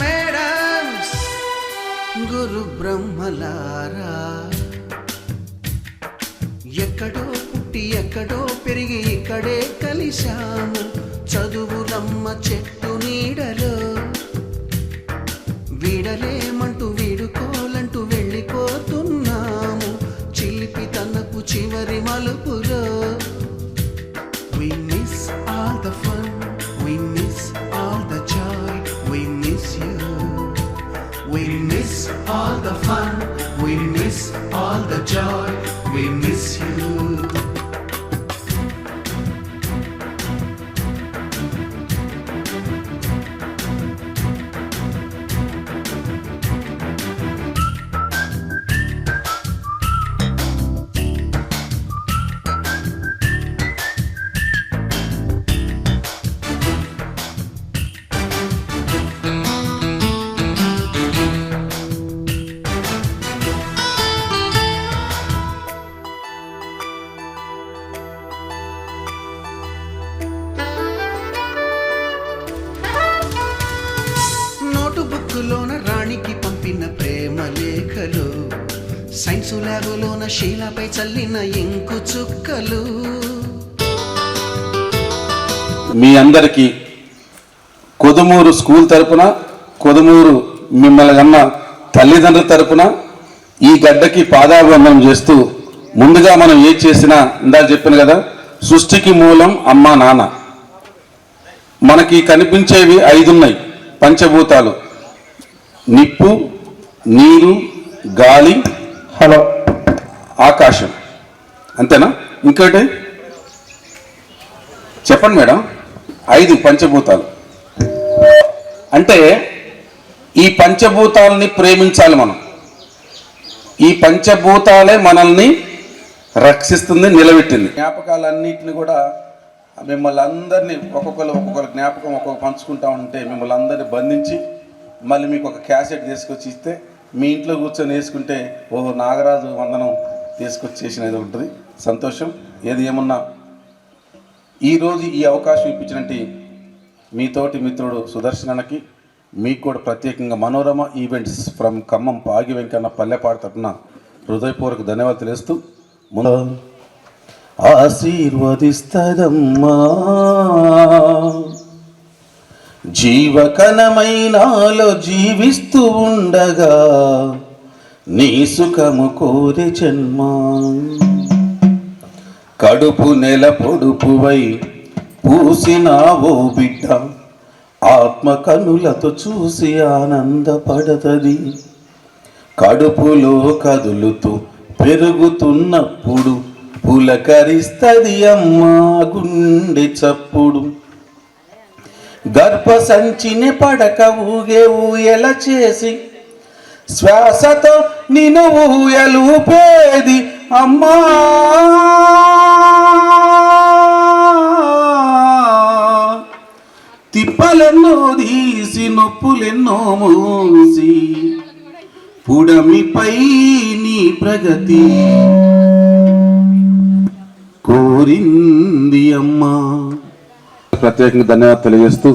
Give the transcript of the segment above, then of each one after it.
Madams గురు బ్రహ్మలారా, ఎక్కడో పుట్టి ఎక్కడో పెరిగి ఇక్కడే కలిశాము. చదువులమ్మ చెట్టు నీడలో వీడలేమంటూ వీడుకోలంటూ వెళ్ళిపోతున్నాము. చిలిపి తనకు చివరి మలుపులో we miss all the fun, we miss all the joy, we miss you. We miss all the fun, we miss all the joy, we miss you. బుక్కులోన రాణికి పంపిన ప్రేమ లేఖలు, సైన్సు ల్యాబులోన శీలపై చల్లిన ఇంకు చుక్కలు. మీ అందరికీ కొదుమూరు స్కూల్ తరపున, కొదుమూరు మిమ్మల్ని కన్న తల్లిదండ్రుల తరపున ఈ గడ్డకి పాదాభివందనం చేస్తూ, ముందుగా మనం ఏం చేసినా ఇందాక చెప్పాను కదా, సృష్టికి మూలం అమ్మ నాన్న. మనకి కనిపించేవి 5 ఉన్నాయి పంచభూతాలు: నిప్పు, నీరు, గాలి, ఆకాశం. అంతేనా? ఇంకోటి చెప్పండి మేడం. 5 పంచభూతాలు. అంటే ఈ పంచభూతాలని ప్రేమించాలి మనం. ఈ పంచభూతాలే మనల్ని రక్షిస్తుంది, నిలబెట్టింది. జ్ఞాపకాలన్నింటినీ కూడా మిమ్మల్ని అందరినీ ఒక్కొక్కరు జ్ఞాపకం పంచుకుంటా ఉంటే మిమ్మల్ని అందరినీ బంధించి మళ్ళీ మీకు ఒక క్యాసెట్ తీసుకొచ్చి ఇస్తే మీ ఇంట్లో కూర్చొని వేసుకుంటే ఓహో నాగరాజు వందనం తీసుకొచ్చి చేసినది ఉంటుంది. సంతోషం. ఏది ఏమన్నా ఈరోజు ఈ అవకాశం ఇప్పించినట్టు మీతోటి మిత్రుడు సుదర్శనకి, మీకు కూడా ప్రత్యేకంగా మనోరమ ఈవెంట్స్ ఫ్రమ్ ఖమ్మం పాగి వెంకన్న పల్లెపాడు తరపున హృదయపూర్వక ధన్యవాదాలు తెలియస్తూ ఆశీర్వదిస్తదమ్మా జీవకణమైనాలో జీవిస్తూ ఉండగా నీ సుఖము కోరి జన్మ. కడుపు నెల పొడుపువై పూసినావో బిడ్డ, ఆత్మ కనులతో చూసి ఆనందపడతది. కడుపులో కదులుతూ పెరుగుతున్నప్పుడు పులకరిస్తది అమ్మా గుండె చప్పుడు. గర్భ సంచిని పడక ఊగే ఊయల చేసి శ్వాసతో నిన్ను ఊయలూపేది అమ్మా. తిప్పలెన్నో తీసి నొప్పులెన్నో మూసి పుడమిపై నీ ప్రగతి కోరింది అమ్మా. ప్రత్యేకంగా ధన్యవాదాలు తెలియజేస్తూ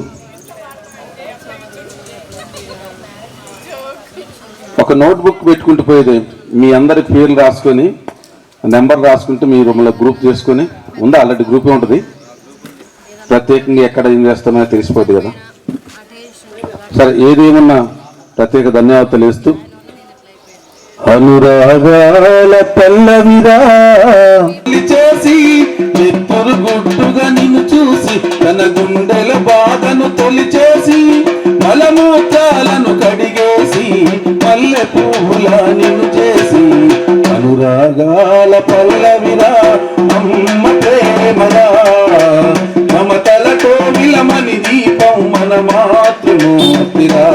ఒక నోట్బుక్ పెట్టుకుంటూ పోయేది, మీ అందరి పేర్లు రాసుకొని నెంబర్ రాసుకుంటూ మీ రూమ్లో గ్రూప్ చేసుకొని ఉందా, అలాంటి గ్రూపే ఉంటుంది. ప్రత్యేకంగా ఎక్కడ ఏం చేస్తామో తెలిసిపోద్ది కదా. సరే, ఏదేమన్నా ప్రత్యేక ధన్యవాదాలు తెలియజేస్తూ అనురాగాల పల్లవిరా చేసి నెత్తురు గుట్టుగా నిన్ను చూసి తన గుండెల బాధను తొలిచేసి మలమూత్రాలను కడిగేసి మల్లె పువ్వుల నిన్ను చేసి అనురాగాల పల్లవిరా అమ్మ ప్రేమరా మమతలతో విలమని దీపం మన మాతృమూర్తిరా.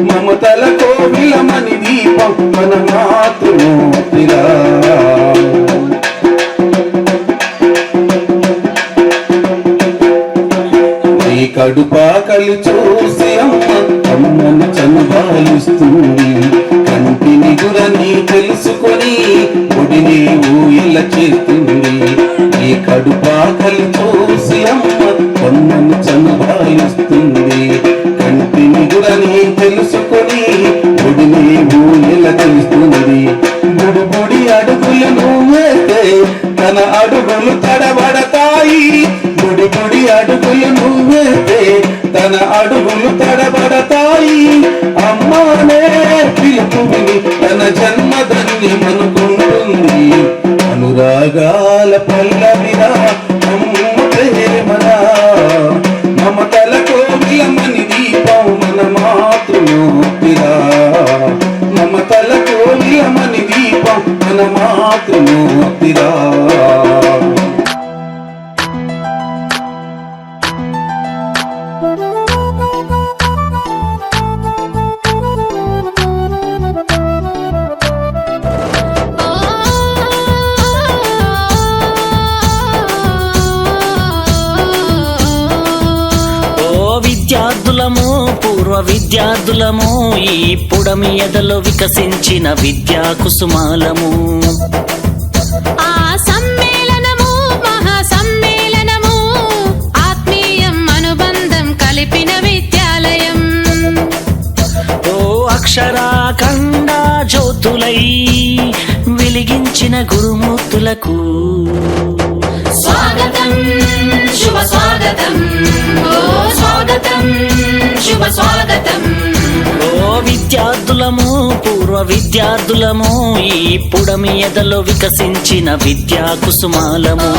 మమతలతో విలమని దీపం మన మాతృమూర్తిరా. నీ కడుపాకలి చూసి అమ్మను చనుబాలిస్తుంది. కంటిని గురని తెలుసుకొని గుడిని ఊయల చేస్తుంది. నీ కడుపాకలి చూసి అమ్మను చనుబాలిస్తుంది. కంటిని గురని అడుగులు తడబడతాయి. అమ్మానే పిలుపు విని తన జన్మ ధన్యమనుకుంటుంది. అనురాగాల పల్లవిరా అమ్మ ప్రేమరా, మమతల కోవిలమని దీపం మన మాతృమూర్తిరా. మమతల కోవిలమని దీపం మన మాతృమూర్తిరా. విద్యార్థులము పూర్వ విద్యార్థులము ఈ పుడమి ఎదలో వికసించిన విద్యా కుసుమాలము. ఆ సమ్మేళనము మహా సమ్మేళనము ఆత్మీయం అనుబంధం కలిపిన విద్యాలయం. ఓ అక్షరాఖండ జ్యోతులై వెలిగించిన గురుమూర్తులకు స్వాగతం శుభ స్వాగతం, ఓ స్వాగతం శుభ స్వాగతం. ఓ విద్యార్థులము పూర్వ విద్యార్థులము ఈ పుడమి ఎదలో వికసించిన విద్యా కుసుమాలము.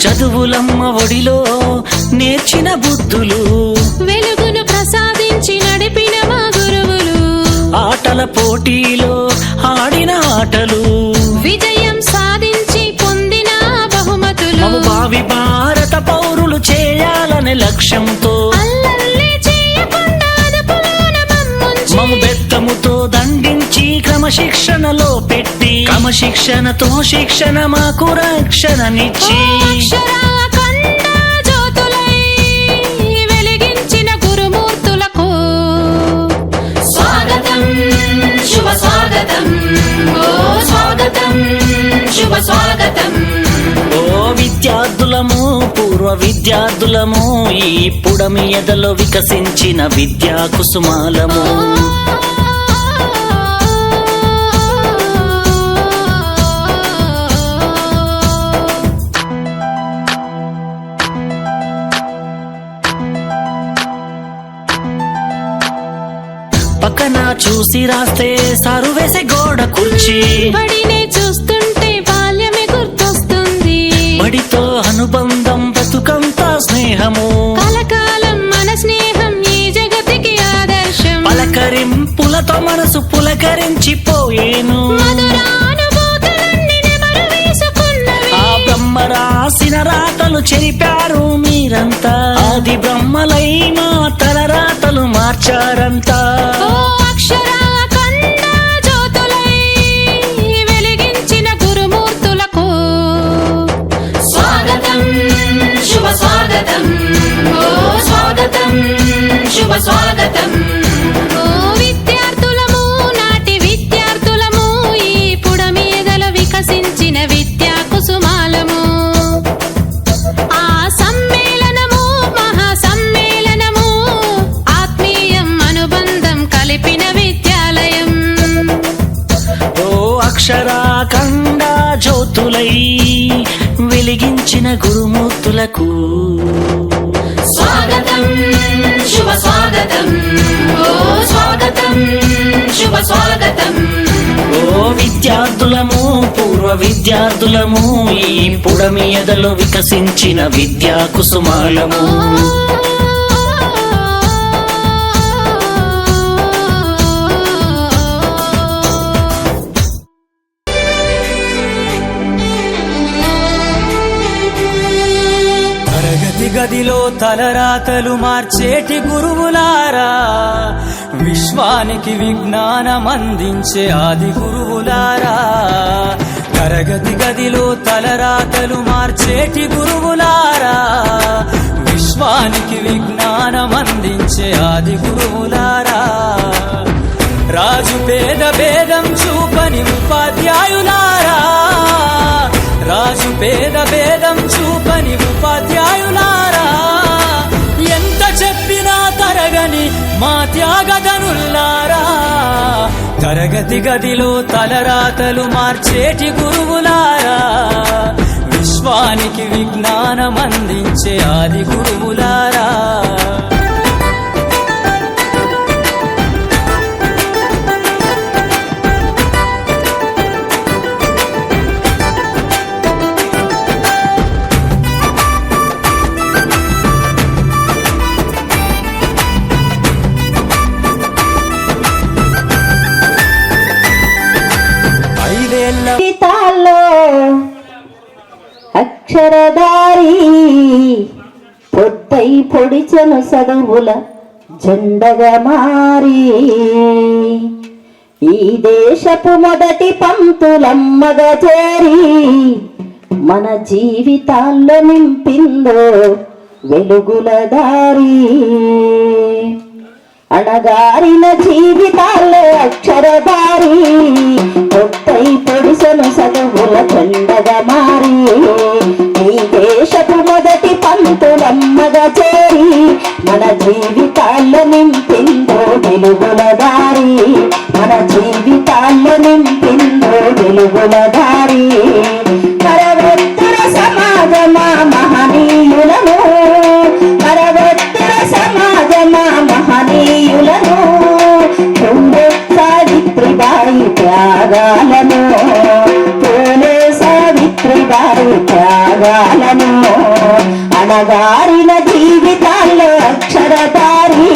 చదువులమ్మ ఒడిలో నేర్చిన బుద్ధులు, వెలుగును ప్రసాదించి నడిపిన మా గురువులు, ఆటల పోటీలో ఆడిన ఆటలు, విజయం సాధించి పొందిన బహుమతులు, మము భావి భారత పౌరులు చేయాలనే లక్ష్యంతో అల్లర్లే చేయకుండా అదుపులోన మమ్ముంచి, మము బెత్తముతో దండించి క్రమశిక్షణలో పెట్టి క్రమశిక్షణతో శిక్షణ మాకు రక్షణనిచ్చి అక్షరాఖండ జ్యోతులై వెలిగించిన గురుమూర్తులకు స్వాగతం శుభ స్వాగతం, ఓ స్వాగతం శుభ స్వాగతం. ఓ విద్యార్థులము పూర్వ విద్యార్థులము ఈ పుడమి ఎదలో వికసించిన విద్యా కుసుమాలము. పక్కన చూసి రాస్తే సారు వేసే గోడ కుర్చీ, బడినే చూస్తుంటే బాల్యమే గుర్తొస్తుంది. బడితో అనుబంధం బ్రతుకంతా స్నేహము, కలకాలం మన స్నేహం ఈ జగతికి ఆదర్శం. పలకరింపులతో మనసు పులకరించిపోయేను, మధురానుభూతులన్నీ నెమరు వేసుకున్నవి. ఆ బ్రహ్మ రాసిన రాతలు చెరిపారు మీరంతా, ఆది బ్రహ్మలై మా తలరాతలు మార్చారంతా. ఓ అక్షరాఖండ జ్యోతులై వెలిగించిన గురుమూర్తులకు స్వాగతం శుభ స్వాగతం, ఓ స్వాగతం శుభ స్వాగతం. ఓ విద్యార్థులము నాటి విద్యార్థులము ఈ పుడమి ఎదలో వికసించిన విద్యా కుసుమాలము. ఆ సమ్మేళనము మహా సమ్మేళనము ఆత్మీయం అనుబంధం కలిపిన విద్యాలయం. ఓ అక్షరాఖండ జ్యోతులై వెలిగించిన గురుమూర్తులకు స్వాగతం శుభ స్వాగతం, ఓ స్వాగతం శుభ స్వాగతం. ఓ విద్యార్థులము పూర్వ విద్యార్థులము ఈ పుడమి ఎదలో వికసించిన విద్యా కుసుమాలము. తరగతి గదిలో తలరాతలు మార్చేటి గురువులారా, విశ్వానికి విజ్ఞానం అందించే ఆది గురువులారా. తరగతి గదిలో తలరాతలు మార్చేటి గురువులారా, విశ్వానికి విజ్ఞానం అందించే ఆది గురువులారా. రాజు పేద భేదం చూపని ఉపాధ్యాయులారా, తరగతి గదిలో తలరాతలు మార్చేటి గురువులారా, విశ్వానికి విజ్ఞానం అందించే ఆది గురువులారా. జీవితాల్లో అక్షరదారి పొద్దై పొడిచెను చదువుల జెండగా మారి, ఈ దేశపు మొదటి పంతులమ్మగా చేరి మన జీవితాల్లో నింపిందో వెలుగుల దారి. అణగారిన జీవితాల్లో అక్షరదారి పొట్టై పొడిసెను చదువుల జెండగా మారి, ఈ దేశపు మొదటి పంతులమ్మగా చేరి మన జీవితాల్లో నింపిందో వెలుగుల దారి, మన జీవితాల్లో నింపిందో వెలుగుల దారి. కరవెత్తున సమాజమా మహనీయులను, కరవెత్తున సమాజమా మహనీయులను, సావిత్రిబాయి త్యాగాలను, పూలే సావిత్రిబాయి త్యాగాలను. అణగారిన జీవితాల్లో అక్షరదారి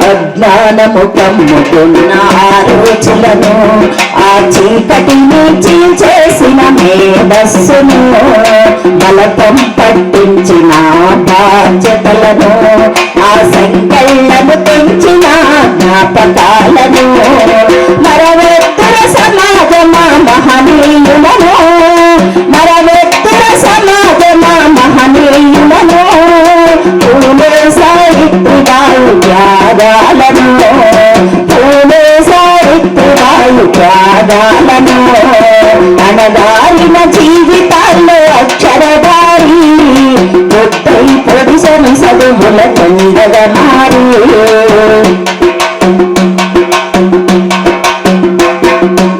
అజ్ఞానము కమ్ముకున్న ఆలోచనలను, ఆ చీకటిని చీల్చేసిన మేధస్సును, బలపం పట్టించిన బాధ్యతలను, ఆ సంకళ్ళను పెంచిన జ్ఞాపకాలను. మరవెత్తున సమాజమా మహనీయులను, మరవెత్తున సమాజమా మహనీయులను, పూలే సావిత్రిబాయి త్యాగాలను, పూలే సావిత్రిబాయి త్యాగాలను. అణగారిన జీవితాల్లో అక్షరదారి పొట్టై పొడిసెను చదువుల జెండగా మారి,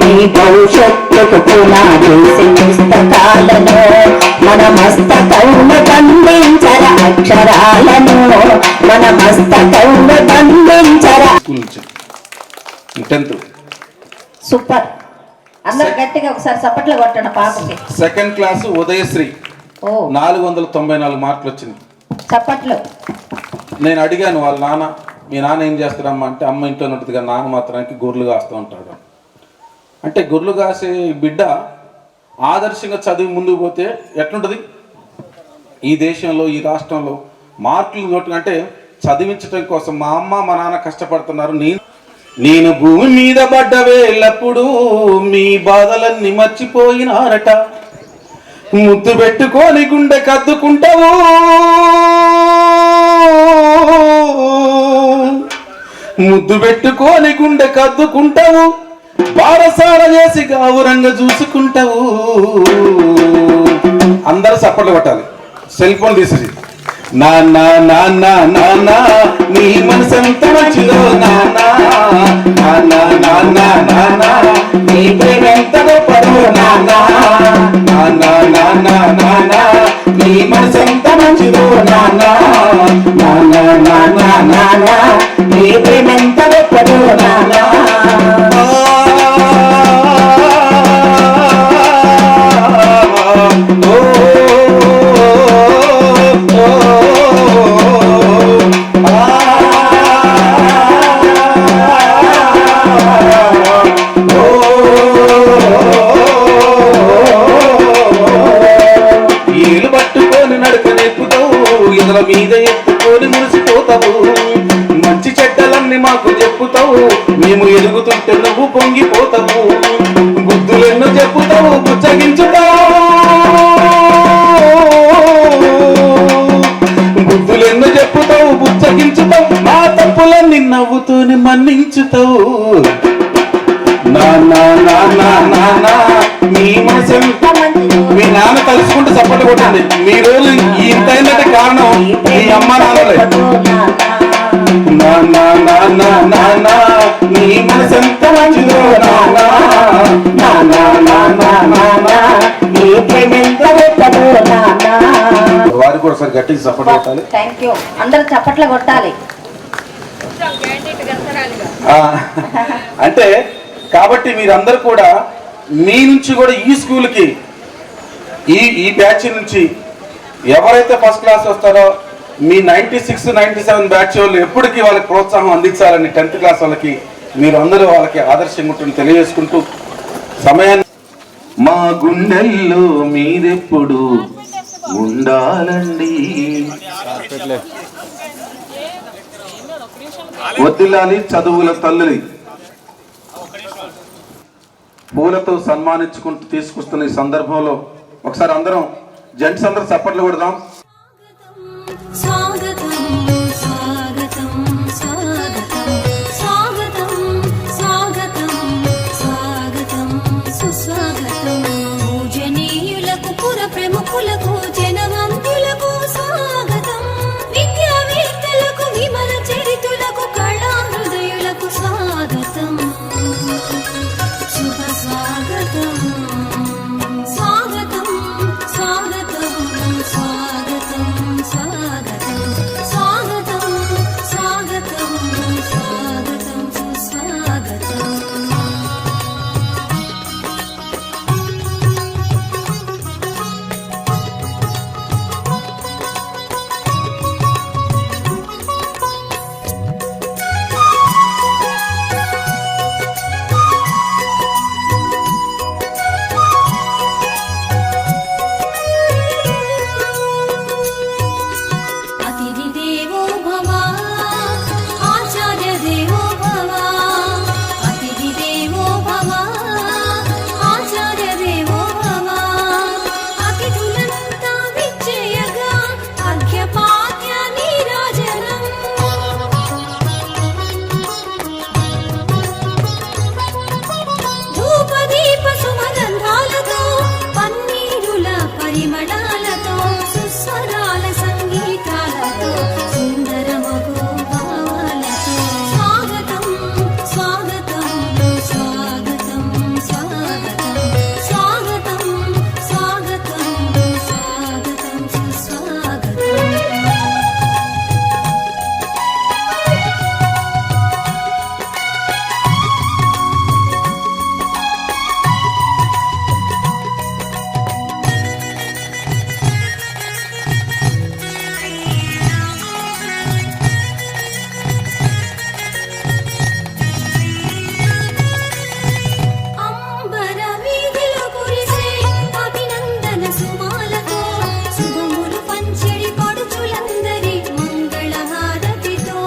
ఈ భవిష్యత్తుకు పునాదేసి పుస్తకాలను, మన మస్తకౌన బంధించర అక్షరాలను, మన మస్తకౌన బంధించర. స్కూల్ నుంచి 10th సూపర్, అందరు గట్టిగా ఒకసారి చప్పట్లు కొట్టండి పాపకి. సెకండ్ క్లాసు ఉదయశ్రీ, ఓ 494 మార్కులు వచ్చింది. చప్పట్లు. నేను అడిగాను వాళ్ళ నాన్న, మీ నాన్న ఏం చేస్తారమ్మా అంటే, అమ్మ ఇంట్లో ఉంటుంది కదా, నాన్న మాత్రానికి గొర్రెలు కాస్తూ ఉంటాడు. అంటే గొర్రెలు కాసే బిడ్డ ఆదర్శంగా చదివి ముందుకు పోతే ఎట్లుంటుంది? ఈ దేశంలో ఈ రాష్ట్రంలో మార్కులు నోటు అంటే చదివించడం కోసం మా అమ్మ మా నాన్న కష్టపడుతున్నారు. నేను భూమి మీద పడ్డ వేళ్ళప్పుడు మీ బాధలన్నీ మర్చిపోయినారట, ముద్దు పెట్టుకొని గుండె కద్దుకుంటావు, ముద్దు పెట్టుకొని గుండె కద్దుకుంటావు, బారసాల చేసి గావురంగా చూసుకుంటావు. అందరూ సపోర్ట్లు కొట్టాలి. సెల్ ఫోన్ తీసేసి నాన్న నాన్న నాన్న నీ మనసు ఎంత మంచిదో నాన్న, నాన్న నాన్న నాన్న నీ ప్రేమ ఎంత గొప్పదో నాన్న, నాన్న నాన్న నాన్న నీ మనసు ఎంత మంచిదో నాన్న, నాన్న నాన్న నాన్న నీ ప్రేమ ఎంత గొప్పదో నాన్న. ఏలు పట్టుకొని నడక నేర్పుతావు, ఇతర మీద ఎత్తుకొని మురిసిపోతావు, మంచి చెడ్డలన్నీ మాకు చెప్పుతావు, మేము ఎదుగుతుంటే నువ్వు పొంగిపోతావు, బుద్ధులెన్నో చెప్పుతావు బుచ్చగించుతావు, బుద్ధులెన్నో చెప్పుతావు బుచ్చగించుతావు, మా తప్పులన్నీ నవ్వుతూనే మన్నించుతావు. నాన్న నాన్న నాన్న నీ మనసు మీ నాన్న తలుచుకుంటూ చప్పట్లు కొట్టండి. మీ రోజు ఇంతైందంటే కారణం మీ అమ్మ నాన్నలే. నాన్న నాన్న నాన్న నీ మనసు ఎంత మంచిదో నాన్న, నాన్న నాన్న నాన్న నీ ప్రేమ ఎంత గొప్పదో నాన్న. వారికి కూడా ఒకసారి గట్టిగా చప్పట్లు కొట్టాలి. Thank you. అందరూ చప్పట్లు కొట్టాలి. అంటే కాబట్టి మీరందరూ కూడా మీ నుంచి కూడా ఈ స్కూల్కి ఈ బ్యాచ్ నుంచి ఎవరైతే ఫస్ట్ క్లాస్ వస్తారో మీ 96, 97 బ్యాచ్ వాళ్ళు ఎప్పటికీ వాళ్ళకి ప్రోత్సాహం అందించాలని 10th క్లాస్ వాళ్ళకి మీరు అందరూ వాళ్ళకి ఆదర్శంగా ఉంటుంది తెలియజేసుకుంటూ సమయాన్ని మా గుండెల్లో మీరెప్పుడు ఉండాలండి. వద్దిల్లాలి చదువుల తల్లి పూలతో సన్మానించుకుంటూ తీసుకొస్తున్న ఈ సందర్భంలో ఒకసారి అందరం జెంట్స్ అందరూ చప్పట్లు కొడదాం. స్వాగతం స్వాగతం స్వాగతం స్వాగతం స్వాగతం స్వాగతం సుస్వాగతం. పూజనీయులకు పుర ప్రముఖులకు జనవంతులకు స్వాగతం. విద్యావేత్తలకు విమల చరితులకు కళా హృదయులకు స్వాగతం. శుభ స్వాగతం స్వాగతం స్వాగతం స్వాగతం స్వాగతం స్వాగతం స్వాగతం స్వాగతం సుస్వాగతం. అతిథి దేవో భవ ఆచార్య దేవో భవ. అతిథి దేవో భవ ఆచార్య దేవో భవ. అతిథులంతా విచ్చేయగా అర్ఘ్యపాద్య నీరాజనం. ధూపదీప సుమగంధాలతో పన్నీరుల పరిమళాలతో సుస్వరాల సంగీతాలతో సుందరమగు భావాలతో స్వాగతం స్వాగతం స్వాగతం స్వాగతం స్వాగతం స్వాగతం స్వాగతం సుస్వాగతం. అంబర వీధిలో కురిసే అభినందన సుమాలతో శుభములు పంచెడి పడుచులందరి మంగళహారతితో.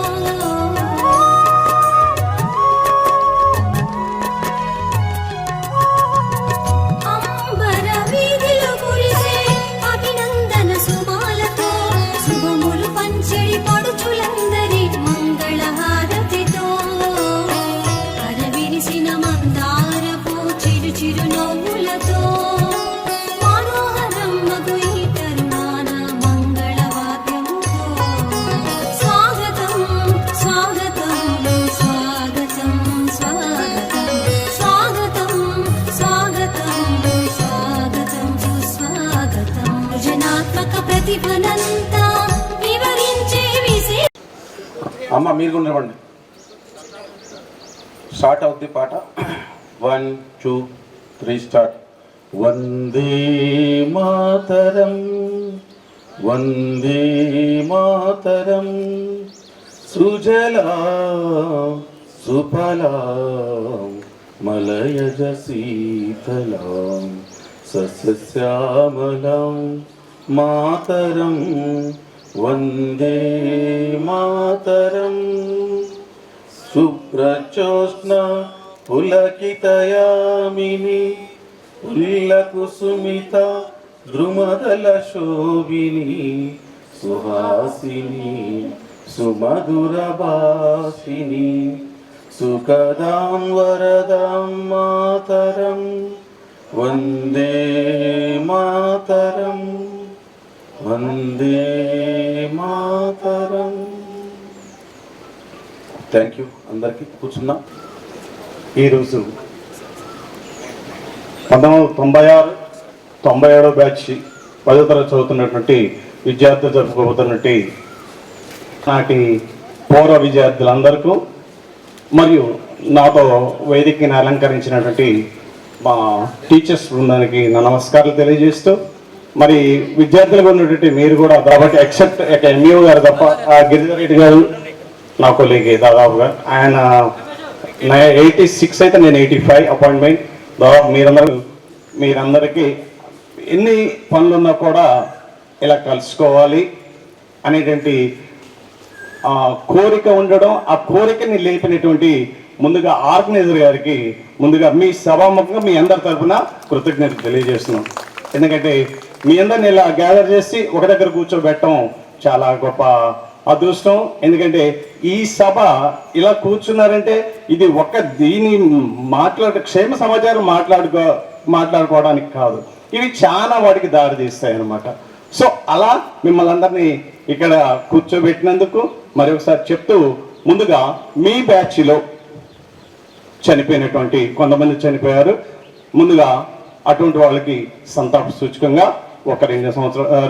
అంబర వీధిలో కురిసే అభినందన సుమాలతో శుభములు పంచెడి పడుచులందరి మంగళహారతితో. అరవిరిసిన మందారపు చిరు చిరు నవ్వులతో మనోహరం మగు ఈ తరుణాన మంగళవాద్యముతో స్వాగతం స్వాగతం స్వాగతం స్వాగతం స్వాగతం స్వాగతం స్వాగతం సుస్వాగతం. సృజనాత్మక ప్రతిభనంతా వివరించే విశేష. అమ్మ మీరు కూడా నిలవండి. స్టార్ట్ అవుద్ది పాట. 1 2 3 స్టార్ట్. వందే మాతరం వందే మాతరం సుజలా సుఫలా మలయజ శీతలాం సస్యశ్యామలాం మాతరం వందే మాతరం. శుభ్రచోష్ణ పులకితయామిని ఉల్లకుసుమిత ద్రుమదల శోభిని సుహాసిని సుమధుర భాషిని సుఖదాం వరదాం మాతరం వందే మాతరం వందే మాతరం. థ్యాంక్ యూ అందరికీ. కూర్చున్నాం. ఈరోజు 1996-97 బ్యాచ్ 10వ తరగతి చదువుతున్నటువంటి విద్యార్థులు జరుపుకోబోతున్నటువంటి నాటి పూర్వ విద్యార్థులందరికీ మరియు నాతో వేదికని అలంకరించినటువంటి మా టీచర్స్ బృందానికి నా నమస్కారాలు తెలియజేస్తూ, మరి విద్యార్థులుగా ఉన్నటువంటి మీరు కూడా కాబట్టి ఎక్సెప్ట్ ఎంఈఓ గారు తప్ప గిరిజారెడ్డి గారు నా కొలీగే దాదాపుగా, ఆయన 86 అయితే నేను 85 అపాయింట్మెంట్. దాదాపు మీరందరికీ ఎన్ని పనులున్నా కూడా ఇలా కలుసుకోవాలి అనేటువంటి కోరిక ఉండడం, ఆ కోరికని లేపినటువంటి ముందుగా ఆర్గనైజర్ గారికి ముందుగా మీ సభాముఖంగా మీ అందరి తరఫున కృతజ్ఞతలు తెలియజేస్తున్నాం. ఎందుకంటే మీ అందరిని ఇలా గ్యాదర్ చేసి ఒక దగ్గర కూర్చోబెట్టడం చాలా గొప్ప అదృష్టం. ఎందుకంటే ఈ సభ ఇలా కూర్చున్నారంటే ఇది దీని క్షేమ సమాచారం మాట్లాడుకోవడానికి కాదు, ఇవి చాలా వాటికి దారి తీస్తాయి అన్నమాట. సో అలా మిమ్మల్ని అందరినీ ఇక్కడ కూర్చోబెట్టినందుకు మరొకసారి చెప్తూ, ముందుగా మీ బ్యాచ్లో చనిపోయినటువంటి కొంతమంది చనిపోయారు. ముందుగా అటువంటి వాళ్ళకి సంతాప సూచకంగా ఒక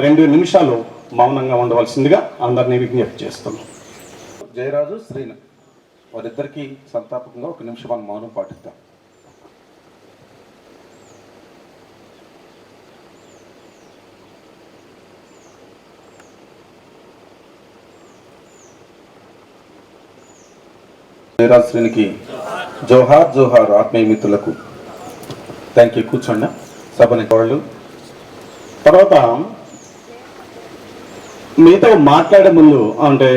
2 నిమిషాలు మౌనంగా ఉండవలసిందిగా అందరినీ విజ్ఞప్తి చేస్తున్నాం. జయరాజు, శ్రీను వారిద్దరికీ సంతాపకంగా 1 నిమిషం మనం మౌనం పాటిద్దాం. జయరాజ్ శ్రీనికి జోహార్ జోహార్. ఆత్మీయ మిత్రులకు థ్యాంక్ యూ. కూర్చోండి. సభని వాళ్ళు తర్వాత మీతో మాట్లాడే ముందు అంటే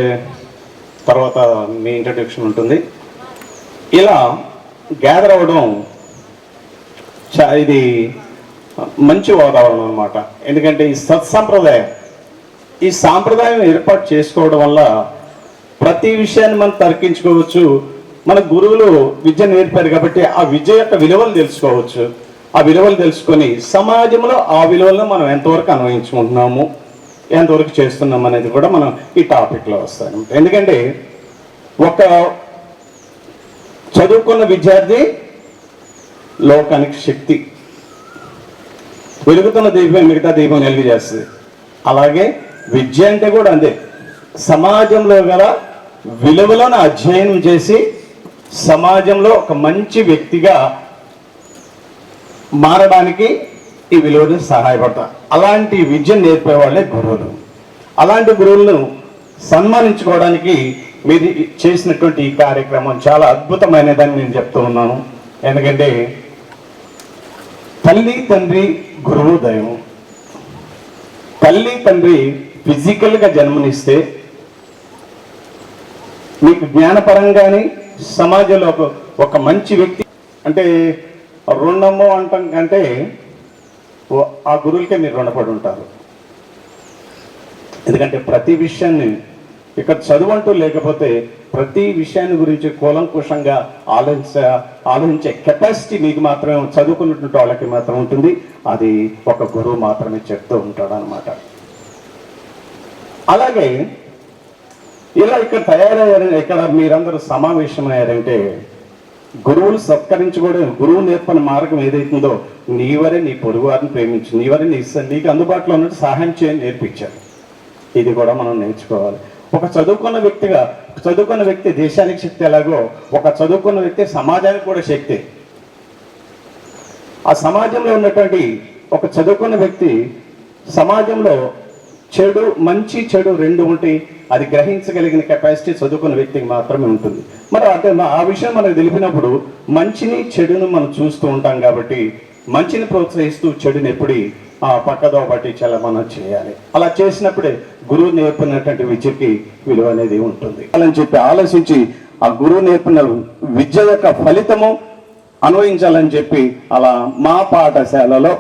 తర్వాత మీ ఇంట్రడక్షన్ ఉంటుంది. ఇలా గ్యాదర్ అవ్వడం ఇది మంచి వాతావరణం అన్నమాట. ఎందుకంటే ఈ ఈ సాంప్రదాయం ఏర్పాటు చేసుకోవడం వల్ల ప్రతి విషయాన్ని మనం తర్కించుకోవచ్చు. మన గురువులు విద్య నేర్పారు కాబట్టి ఆ విద్య యొక్క విలువలు తెలుసుకోవచ్చు. ఆ విలువలు తెలుసుకొని సమాజంలో ఆ విలువలను మనం ఎంతవరకు అన్వయించుకుంటున్నాము, ఎంతవరకు చేస్తున్నాం అనేది కూడా మనం ఈ టాపిక్లో వస్తాం. ఎందుకంటే ఒక చదువుకున్న విద్యార్థి లోకానికి శక్తి, వెలుగుతున్న దీపం మిగతా దీపం వెలుగు చేస్తుంది. అలాగే విద్య అంటే కూడా అంతే, సమాజంలో గల విలువలను అధ్యయనం చేసి సమాజంలో ఒక మంచి వ్యక్తిగా మారడానికి ఈ విలువలు సహాయపడతాయి. అలాంటి విద్యను నేర్పే వాళ్ళే గురువులు. అలాంటి గురువులను సన్మానించుకోవడానికి మీరు చేసినటువంటి ఈ కార్యక్రమం చాలా అద్భుతమైనదని నేను చెప్తూ ఉన్నాను. ఎందుకంటే తల్లి తండ్రి గురువు దైవం. తల్లి తండ్రి ఫిజికల్గా జన్మనిస్తే మీకు జ్ఞానపరంగాని సమాజంలో ఒక మంచి వ్యక్తి అంటే రుణము అంటాం కంటే ఆ గురువులకే మీరు రుణపడి ఉంటారు. ఎందుకంటే ప్రతి విషయాన్ని ఇక్కడ చదువు అంటూ లేకపోతే ప్రతి విషయాన్ని గురించి కూలంకుషంగా ఆలోచించే కెపాసిటీ మీకు మాత్రమే, చదువుకున్నటువంటి వాళ్ళకి మాత్రం ఉంటుంది. అది ఒక గురువు మాత్రమే చెప్తూ ఉంటాడు అన్నమాట. అలాగే ఇలా ఇక్కడ తయారయ్యారని ఇక్కడ మీరందరూ సమావేశమయ్యారంటే గురువులు సత్కరించుకోవడం, గురువు నేర్పని మార్గం ఏదైతుందో నీవరే నీ పొరుగు వారిని ప్రేమించు, నీవరే నీకు అందుబాటులో ఉన్నట్టు సహాయం చేయని నేర్పించారు. ఇది కూడా మనం నేర్చుకోవాలి. ఒక చదువుకున్న వ్యక్తి దేశానికి శక్తి ఎలాగో ఒక చదువుకున్న వ్యక్తి సమాజానికి కూడా శక్తి. ఆ సమాజంలో ఉన్నటువంటి ఒక చదువుకున్న వ్యక్తి సమాజంలో మంచి చెడు రెండు ఉంటాయి. అది గ్రహించగలిగిన కెపాసిటీ చదువుకున్న వ్యక్తికి మాత్రమే ఉంటుంది. మరి అంటే ఆ విషయం మనకు తెలిపినప్పుడు మంచిని చెడును మనం చూస్తూ ఉంటాం కాబట్టి మంచిని ప్రోత్సహిస్తూ చెడుని ఎప్పుడు పక్కదో పట్టించేలా మనం చేయాలి. అలా చేసినప్పుడే గురువు నేర్పినటువంటి విద్యకి విలువ అనేది ఉంటుంది అని చెప్పి ఆలోచించి ఆ గురువు నేర్పిన విద్య యొక్క ఫలితము అన్వయించాలని చెప్పి అలా మా పాఠశాలలో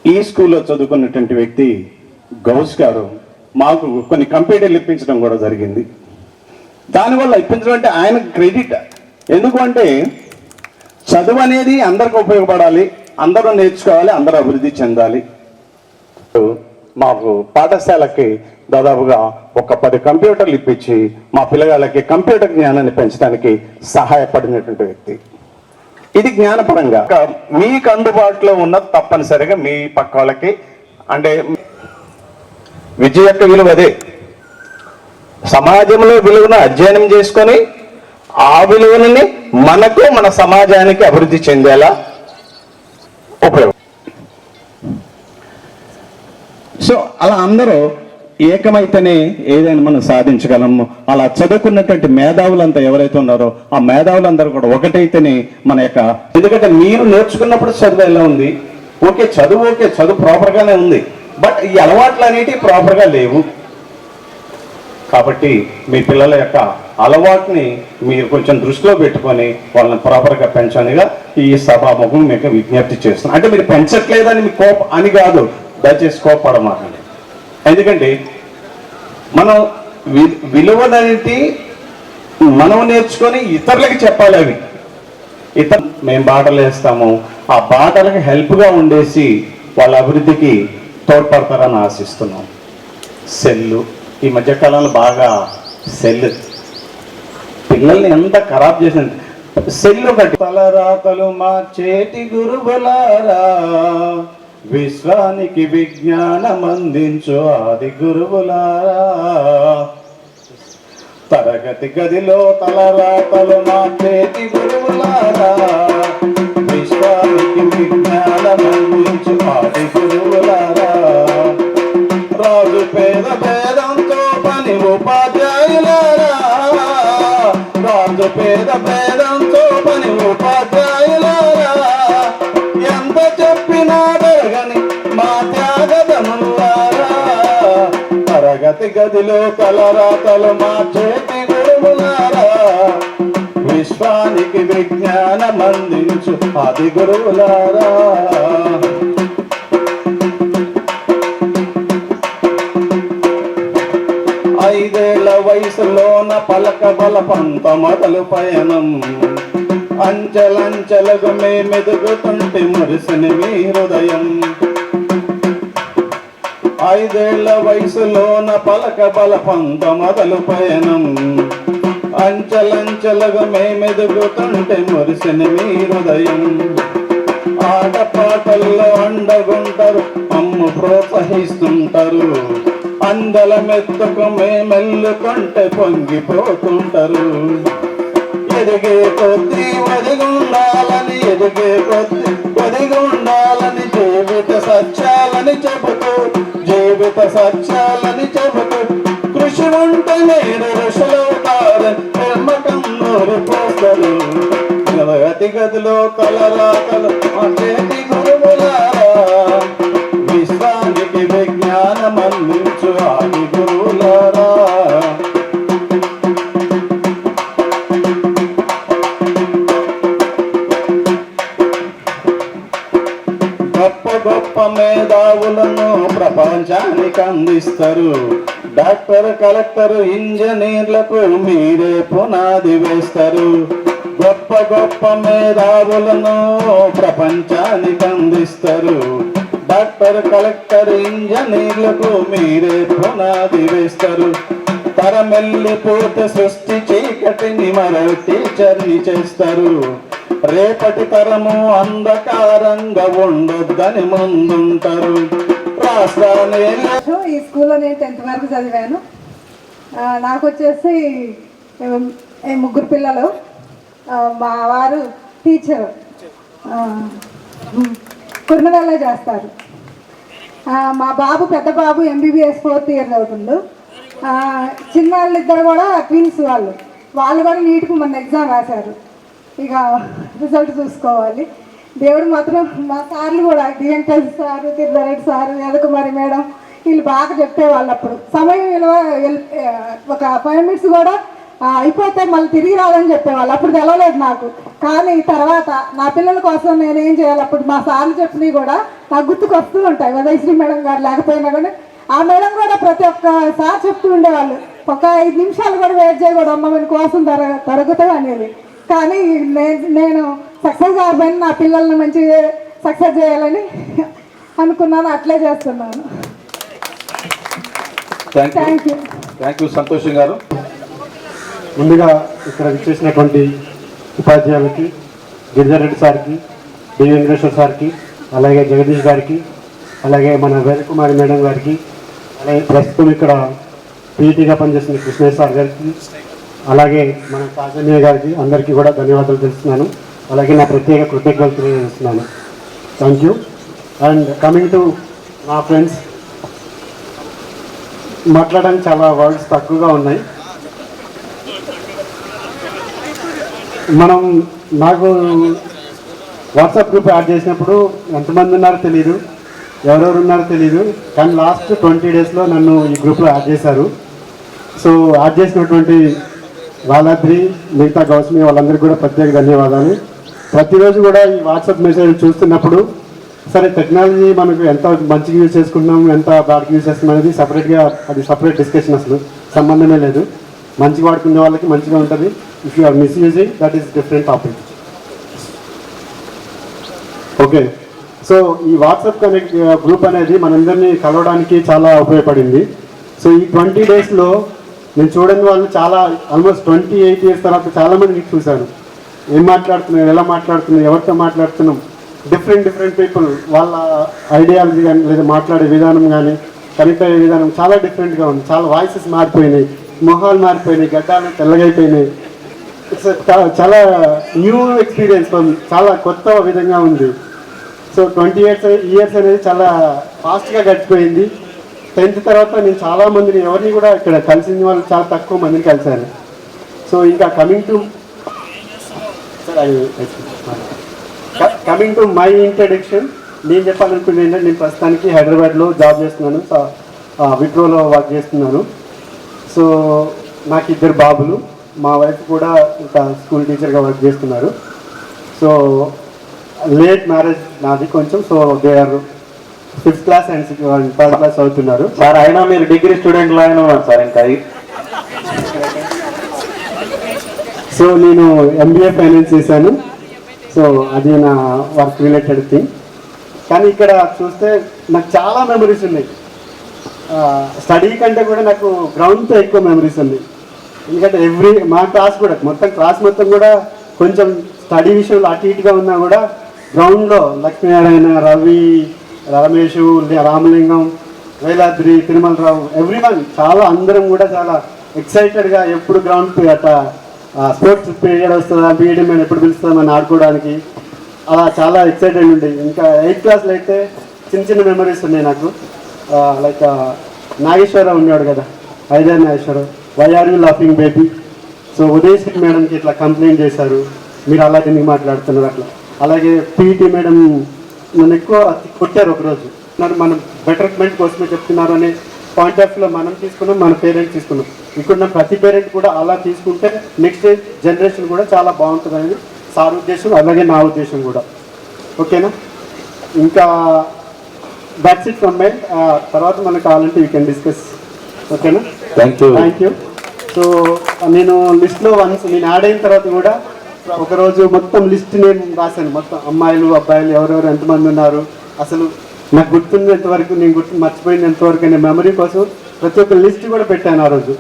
ఈ స్కూల్లో చదువుకున్నటువంటి వ్యక్తి గౌస్ గారు మాకు కొన్ని కంప్యూటర్లు ఇప్పించడం కూడా జరిగింది. దానివల్ల ఇప్పించడం అంటే ఆయన క్రెడిట్. ఎందుకు అంటే చదువు అనేది అందరికి ఉపయోగపడాలి, అందరూ నేర్చుకోవాలి, అందరూ అభివృద్ధి చెందాలి. మాకు పాఠశాలకి దాదాపుగా ఒక 10 కంప్యూటర్లు ఇప్పించి మా పిల్లగాళ్ళకి కంప్యూటర్ జ్ఞానాన్ని పెంచడానికి సహాయపడినటువంటి వ్యక్తి. ఇది జ్ఞానపరంగా. మీకు అందుబాటులో ఉన్నది తప్పనిసరిగా మీ పక్క వాళ్ళకి, అంటే విద్య యొక్క విలువ అదే. సమాజంలో విలువను అధ్యయనం చేసుకొని ఆ విలువలని మనకు మన సమాజానికి అభివృద్ధి చెందేలా ఉపయోగం. సో అలా అందరూ ఏకమైతేనే ఏదైనా మనం సాధించగలము. అలా చదువుకున్నటువంటి మేధావులంతా ఎవరైతే ఉన్నారో ఆ మేధావులందరూ కూడా ఒకటైతేనే మన యొక్క, ఎందుకంటే మీరు నేర్చుకున్నప్పుడు చదువు ఎలా ఉంది, ఓకే చదువు ప్రాపర్గానే ఉంది, బట్ ఈ అలవాట్లు అనేటివి ప్రాపర్గా లేవు. కాబట్టి మీ పిల్లల యొక్క అలవాటుని మీరు కొంచెం దృష్టిలో పెట్టుకొని వాళ్ళని ప్రాపర్గా పెంచనిగా ఈ సభాముఖం మీకు విజ్ఞప్తి చేస్తున్నాను. అంటే మీరు పెంచట్లేదని మీ కోపం అని కాదు, దయచేసి కోపడమాకండి. ఎందుకంటే మనం విలువలనేటి మనం నేర్చుకొని ఇతరులకి చెప్పాలి. అవి మేము బాటలు వేస్తాము, ఆ బాటలకు హెల్ప్గా ఉండేసి వాళ్ళ అభివృద్ధికి తోడ్పడతారని ఆశిస్తున్నాం. సెల్లు ఈ మధ్యకాలంలో బాగా సెల్ పిల్లల్ని ఎంత ఖరాబ్ చేసింది. సెల్లు ఒకటి. తలరాతలు మా చేతి గురువులారా, విశ్వానికి విజ్ఞానం అందించు ఆది గురువులారా. తరగతి గదిలో తలరాతలు మా చేతి గురువులారా, విశ్వానికి విజ్ఞానం అందించు ఆది గురువులారా. రాజు పేద భేదంతో పని ఉపాధ్యాయులారా, రాజు పేద భేదంతో పని ఉపాధ్యాయులారా. ఎంత చెప్పినా పెరగని మా త్యాగదనులారా, తరగతి గదిలో తలరాతలు మా చేతి గురువులారా, విశ్వానికి విజ్ఞానం అందించు ఆది గురువులారా. 5 ఏళ్ల వయసులోన పలక బలపంత మొదలు పయనం, అంచెలంచెలుగు మేమెదుగుతుంటే మురిసిని మీ హృదయం. 5 ఏళ్ల వయసులోన పలక బలపంత మొదలు పయనం, అంచెలంచెలుగు మేమెదుగుతుంటే మురిసిని మీ హృదయం. ఆటపాటల్లో అండగుంటారు, అమ్ము ప్రోత్సహిస్తుంటారు, అందల మెత్తుకు మేమెల్లుకుంటే పొంగిపోతుంటారు. ఎదిగే కొద్దీ ఒదిగుండాలని, ఎదిగే కొద్దీ ఒదిగుండాలని, జీవిత సత్యాలని చెబుతూ, జీవిత సత్యాలని చెబుతూ, కృషి ఉంటే మీరు ఋషులవుతారని నమ్మకం నూరిపోస్తారు. తరగతి గదిలో తలరాతలు మా చేతి గురువులారా, విశ్వానికి విజ్ఞానం అందించు ఆది గురువులారా. గొప్ప గొప్ప మేధావులను ప్రపంచానికి అందిస్తారు. డాక్టర్, కలెక్టర్, ఇంజనీర్లకు మీరే పునాది వేస్తారు. గొప్ప గొప్ప మేధావులను ప్రపంచానికి అందిస్తారు. డాక్టర్, కలెక్టర్, ఇంజనీర్లకు మీరే పునాది వేస్తారు. తరమెల్లిపోతే సృష్టి చీకటిని మరో టీచర్ని చేస్తారు. రేపటి తరము అంధకారంగా ఉండొద్దని ముందుంటారు. రాష్ట్రాన్ని ఈ స్కూల్లో నేను 10th వరకు చదివాను. నాకు వచ్చేసి 3 పిల్లలు. మా వారు టీచరు, కుర్నవెల్లో చేస్తారు. మా బాబు, పెద్ద బాబు MBBS 4th ఇయర్ చదువుతుండు. చిన్న వాళ్ళిద్దరు కూడా ట్విన్స్. వాళ్ళు కూడా నీట్గా మొన్న ఎగ్జామ్ రాశారు. ఇక రిజల్ట్ చూసుకోవాలి. దేవుడు మాత్రం మా సార్లు కూడా డిఎన్టెస్ సారు, తిరుమరెడ్డి సారు, యదకుమారి మేడం వీళ్ళు బాగా చెప్పేవాళ్ళు. అప్పుడు సమయం విలువ ఒక 5 minutes కూడా అయిపోతే మళ్ళీ తిరిగి రాదని చెప్పేవాళ్ళు. అప్పుడు తెలవలేదు నాకు. కానీ తర్వాత నా పిల్లల కోసం నేనేం చేయాలి, అప్పుడు మా సార్లు చెప్పినవి కూడా నాకు గుర్తుకు వస్తూ ఉంటాయి. ఉదయశ్రీ మేడం గారు లేకపోయినా కానీ ఆ మేడం కూడా ప్రతి ఒక్కసారి చెప్తూ ఉండేవాళ్ళు, ఒక 5 నిమిషాలు కూడా వెయిట్ చేయకూడదు అమ్మ, మన కోసం తరగతాం అనేది. కానీ నేను సక్సెస్ అవ్వబోయిన నా పిల్లల్ని మంచి సక్సెస్ చేయాలని అనుకున్నాను, అట్లే చేస్తున్నాను. థ్యాంక్ యూ సంతోషం గారు. ముందుగా ఇక్కడ విచ్చేసినటువంటి ఉపాధ్యాయులకి, గిరిజారెడ్డి సార్కి, డి వెంకటేశ్వర సార్కి, అలాగే జగదీష్ గారికి, అలాగే మన వేదకుమారి మేడం గారికి, అలాగే ప్రస్తుతం ఇక్కడ పీఈటీగా పనిచేస్తున్న కృష్ణయ్య సార్ గారికి, అలాగే మన కాజన్య గారికి, అందరికీ కూడా ధన్యవాదాలు తెలుస్తున్నాను. అలాగే నా ప్రత్యేక కృతజ్ఞతలు తెలియజేస్తున్నాను. Thank you. And coming to నా ఫ్రెండ్స్, మాట్లాడడానికి చాలా వర్డ్స్ తక్కువగా ఉన్నాయి. నాకు వాట్సాప్ గ్రూప్ యాడ్ చేసినప్పుడు ఎంతమంది ఉన్నారో తెలియదు, ఎవరెవరు ఉన్నారో తెలియదు, కానీ లాస్ట్ 20 డేస్లో నన్ను ఈ గ్రూప్లో యాడ్ చేశారు. సో యాడ్ చేసినటువంటి వాలాద్రి, మిగతా గౌస్మి వాళ్ళందరికీ కూడా ప్రత్యేక ధన్యవాదాలు. ప్రతిరోజు కూడా ఈ వాట్సాప్ మెసేజ్ చూస్తున్నప్పుడు సరే టెక్నాలజీ మనకు ఎంత మంచిగా యూజ్ చేసుకుంటున్నాం, ఎంత బ్యాడ్గా యూజ్ చేస్తున్నాం అనేది సపరేట్గా, అది సపరేట్ డిస్కషన్, అసలు సంబంధమే లేదు. మంచిగా వాడుకునే వాళ్ళకి మంచిగా ఉంటుంది. If you are misusing that is different topic. Okay, so ఈ వాట్సాప్ కనెక్ట్ గ్రూప్ అనేది మనందరినీ కలవడానికి చాలా ఉపయోగపడింది. సో ఈ 20 డేస్లో నేను చూడని వాళ్ళు చాలా, ఆల్మోస్ట్ 28 ఇయర్స్ తర్వాత చాలామంది చూశాను. ఏం మాట్లాడుతున్నాం, ఎలా మాట్లాడుతున్నాం, ఎవరితో మాట్లాడుతున్నాం, డిఫరెంట్ పీపుల్, వాళ్ళ ఐడియాలజీ కానీ లేదా మాట్లాడే విధానం కానీ కనెక్ట్ అయ్యే విధానం చాలా డిఫరెంట్గా ఉంది. చాలా వాయిసెస్ మారిపోయినాయి, మొహాలు మారిపోయినాయి, గడ్డాలు తెల్లగైపోయినాయి. ఇట్స్ చాలా న్యూ ఎక్స్పీరియన్స్, చాలా కొత్త విధంగా ఉంది. సో 28 ఇయర్స్ అనేది చాలా ఫాస్ట్గా గడిచిపోయింది. 10th తర్వాత నేను చాలామందిని, ఎవరిని కూడా ఇక్కడ కలిసిన వాళ్ళు చాలా తక్కువ మందిని కలిశాను. సో ఇంకా కమింగ్ టు మై ఇంట్రడక్షన్, నేను చెప్పాలనుకుంటే ఏంటంటే, నేను ప్రస్తుతానికి హైదరాబాద్లో జాబ్ చేస్తున్నాను, విప్రోలో వర్క్ చేస్తున్నాను. సో నాకు 2 బాబులు, మా వైఫ్ కూడా ఇంకా స్కూల్ టీచర్గా వర్క్ చేస్తున్నారు. సో లేట్ మ్యారేజ్ నాది కొంచెం. So they are 5th class and 3rd class అవుతున్నారు. సార్ అయినా మీరు డిగ్రీ స్టూడెంట్ లాగానే ఉన్నారు సార్. ఇంకా సో నేను MBA ఫైనాన్స్ చేశాను. సో అది నా వర్క్ రిలేటెడ్ థింగ్. కానీ ఇక్కడ చూస్తే నాకు చాలా మెమరీస్ ఉన్నాయి. స్టడీ కంటే కూడా నాకు గ్రౌండ్తో ఎక్కువ మెమరీస్ ఉంది. ఎందుకంటే మా క్లాస్ కూడా క్లాస్ మొత్తం కూడా కొంచెం స్టడీ విషయంలో అటు ఇటుగా ఉన్నా కూడా గ్రౌండ్లో లక్ష్మీనారాయణ, రవి, రమేష్, రామలింగం, వేలాద్రి, తిరుమలరావు, ఎవ్రీవన్ చాలా, అందరం కూడా చాలా ఎక్సైటెడ్గా ఎప్పుడు గ్రౌండ్ అట్లా స్పోర్ట్స్ పీరియడ్ వస్తుందా, పీరియడ్ మేము ఎప్పుడు పిలుస్తామని ఆడుకోవడానికి అలా చాలా ఎక్సైటెడ్ ఉండే. ఇంకా 8th క్లాస్లో అయితే చిన్న మెమరీస్ ఉన్నాయి నాకు. లైక్ నాగేశ్వరరావు ఉన్నాడు కదా, either Nageswararao, why are you laughing baby. So Udayasri మేడంకి ఇట్లా కంప్లైంట్ చేశారు, మీరు అలా ఎందుకు మాట్లాడుతున్నారు అట్లా. అలాగే పీఈటీ మేడం నన్ను ఎక్కువ కొట్టారు ఒకరోజు. మనం బెటర్మెంట్ కోసమే చెప్తున్నారు అనే పాయింట్ ఆఫ్ వ్యూలో మనం తీసుకున్నాం, మన పేరెంట్స్ తీసుకున్నాం. ఇక్కడ ప్రతి పేరెంట్ కూడా అలా తీసుకుంటే నెక్స్ట్ జనరేషన్ కూడా చాలా బాగుంటుంది అనేది సార్ ఉద్దేశం, అలాగే నా ఉద్దేశం కూడా. ఓకేనా, ఇంకా దట్స్ ఇట్ ఫ్రమ్ మై. తర్వాత మనకు కావాలంటే యూ కెన్ డిస్కస్. ఓకేనా, థ్యాంక్ యూ. సో నేను లిస్ట్లో నేను యాడ్ అయిన తర్వాత కూడా ఒకరోజు మొత్తం లిస్ట్ నేను రాశాను, మొత్తం అమ్మాయిలు అబ్బాయిలు ఎవరెవరు ఎంతమంది ఉన్నారు, అసలు నాకు గుర్తున్నంతవరకు, నేను మర్చిపోయినంతవరకు అనే మెమరీ కోసం ప్రతి ఒక్క లిస్ట్ కూడా పెట్టాను. ఆ రోజు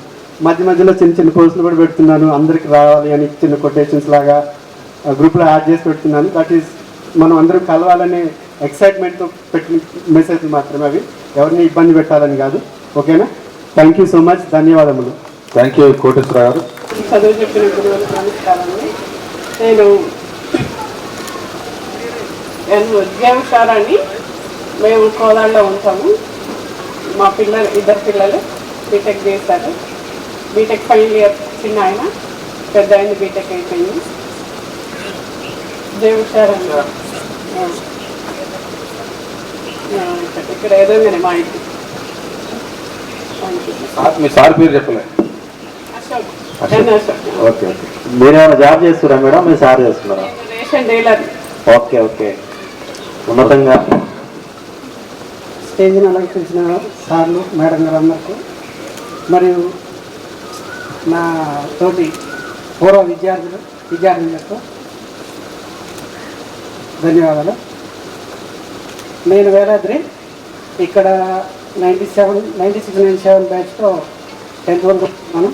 మధ్యలో చిన్న పోస్టులు కూడా పెడుతున్నాను, అందరికి రావాలి అని చిన్న కొటేషన్స్ లాగా గ్రూప్లో యాడ్ చేసి పెడుతున్నాను. దట్ ఈస్ మనం అందరం కలవాలనే ఎక్సైట్మెంట్తో పెట్టిన మెసేజ్లు మాత్రమే, అవి ఎవరిని ఇబ్బంది పెట్టాలని కాదు. ఓకేనా, థ్యాంక్ యూ సో మచ్, ధన్యవాదములు. థ్యాంక్ యూ కోటేశ్వర గారు. చదువు చెప్పిన గురువులకు నమస్కారాన్ని. నేను ఉద్యోగశాలని మేము కోదాడలో ఉంటాము. మా పిల్లలు 2 పిల్లలు బీటెక్ చేశారు. బీటెక్ ఫైనల్ ఇయర్, చిన్న ఆయన, పెద్ద ఆయన బీటెక్ అయిపోయింది. దేవశాలని ఇక్కడ ఎదురుగానే మా ఇంటి. మీ సార్ పేరు చెప్పలేదు. ఓకే, మీరేమైనా జాబ్ చేస్తున్నారా మేడం, మీరు సార్ చేస్తున్నారా? Ration dealer. ఓకే ఓకే, ఉన్నతంగా స్టేజ్ని అలంకరించిన సార్లు, మేడం గారు అందరికీ, మరియు నా తోటి పూర్వ విద్యార్థులు విద్యార్థులకు ధన్యవాదాలు. నేను వేలాద్రి ఇక్కడ 96-97 బ్యాచ్లో 10th వరకు ఉన్నాను.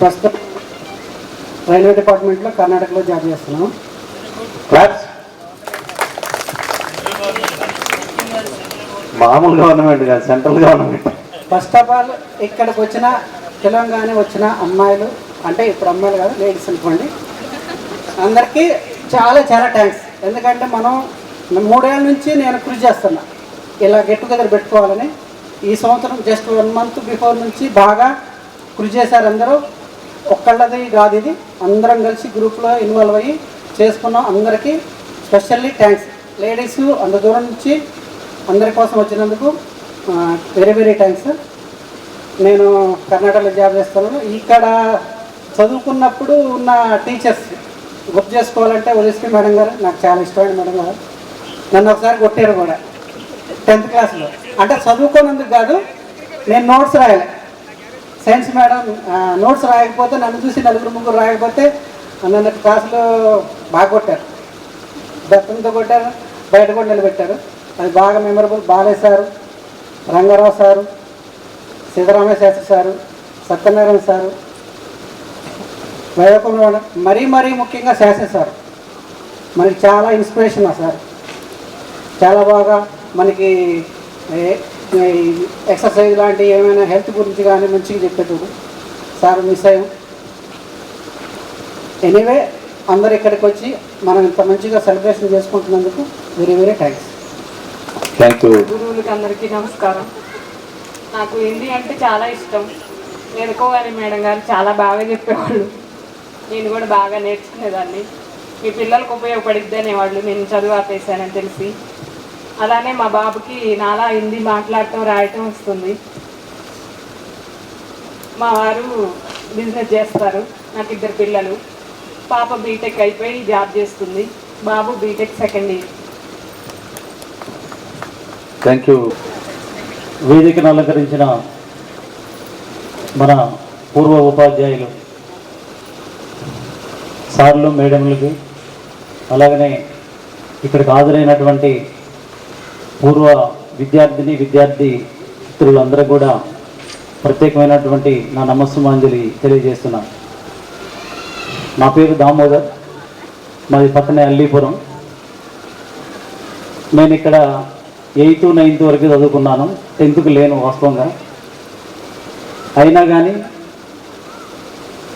ప్రస్తుతం రైల్వే డిపార్ట్మెంట్లో కర్ణాటకలో జాబ్ చేస్తున్నాను. క్లాప్స్. మామూలు గవర్నమెంట్ కాదు, central government. First of all ఇక్కడికి వచ్చిన తెలంగాణ వచ్చిన అమ్మాయిలు, అంటే ఇప్పుడు అమ్మాయిలు కాదు లేడీస్ అనుకోండి, అందరికీ చాలా చాలా థ్యాంక్స్. ఎందుకంటే మనం 3 ఏళ్ళ నుంచి నేను కృషి చేస్తున్నా ఇలా గెట్ టుగెదర్ పెట్టుకోవాలని. ఈ సంవత్సరం జస్ట్ 1 month బిఫోర్ నుంచి బాగా కృషి చేశారు అందరూ. ఒక్కళ్ళది కాదు ఇది, అందరం కలిసి గ్రూప్లో ఇన్వాల్వ్ అయ్యి చేసుకున్నాం. అందరికీ స్పెషల్లీ థ్యాంక్స్. లేడీస్ అంత దూరం నుంచి అందరి కోసం వచ్చినందుకు వెరీ వెరీ థ్యాంక్స్. నేను కర్ణాటకలో జాబ్ చేస్తున్నాను. ఇక్కడ చదువుకున్నప్పుడు ఉన్న టీచర్స్ గుర్తు చేసుకోవాలంటే ఒలిస్కి మేడం గారు నాకు చాలా ఇష్టమైన మేడం గారు. నన్ను ఒకసారి కొట్టారు కూడా 10th క్లాస్లో. అంటే చదువుకోనందుకు కాదు, నేను నోట్స్ రాయాలి. సైన్స్ మేడం నోట్స్ రాయకపోతే, నన్ను చూసి 4-3 రాయకపోతే నన్ను క్లాసులో బాగా కొట్టారు. దత్తంతో కొట్టారు, బయట కూడా నిలబెట్టారు. అది బాగా memorable. Balayya sir, Rangarao sir, Seetharamaiah Sastry sir, Satyanarayana sir, వైవకుమార్, మరీ ముఖ్యంగా శాస్త్రి సార్ మనకి చాలా ఇన్స్పిరేషన్. ఆ సార్ చాలా బాగా మనకి ఎక్సర్సైజ్ లాంటి ఏమైనా హెల్త్ గురించి కానీ మంచిగా చెప్పేటప్పుడు సార్ మిస్ అయ్యాం. ఎనీవే అందరు ఇక్కడికి వచ్చి మనం ఇంత మంచిగా సెలబ్రేషన్ చేసుకుంటున్నందుకు వెరీ వెరీ థ్యాంక్స్. గురువులకి అందరికీ నమస్కారం. నాకు హిందీ అంటే చాలా ఇష్టం. నేర్చుకోవాలి మేడం గారు చాలా బాగా చెప్పేవాళ్ళు. నేను కూడా బాగా నేర్చుకునేదాన్ని. మీ పిల్లలకు ఉపయోగపడిద్ది అనేవాళ్ళు నేను చదువు ఆపేసానని తెలిసి. అలానే మా బాబుకి నాలా హిందీ మాట్లాడటం రాయటం వస్తుంది. మా వారు బిజినెస్ చేస్తారు. నాకు 2 పిల్లలు. పాప బీటెక్ అయిపోయి జాబ్ చేస్తుంది. బాబు BTech 2nd year. Thank you. వేదికను అలంకరించిన మన పూర్వ ఉపాధ్యాయులు సార్లు, మేడంలకి, అలాగనే ఇక్కడికి హాజరైనటువంటి పూర్వ విద్యార్థి మిత్రులందరూ కూడా ప్రత్యేకమైనటువంటి నా నమస్సుమాంజలి తెలియజేస్తున్నాను. నా పేరు దామోదర్, మాది పక్కనే అల్లీపురం. నేను ఇక్కడ 8th 9th వరకు చదువుకున్నాను. 10th లేను వాస్తవంగా. అయినా కానీ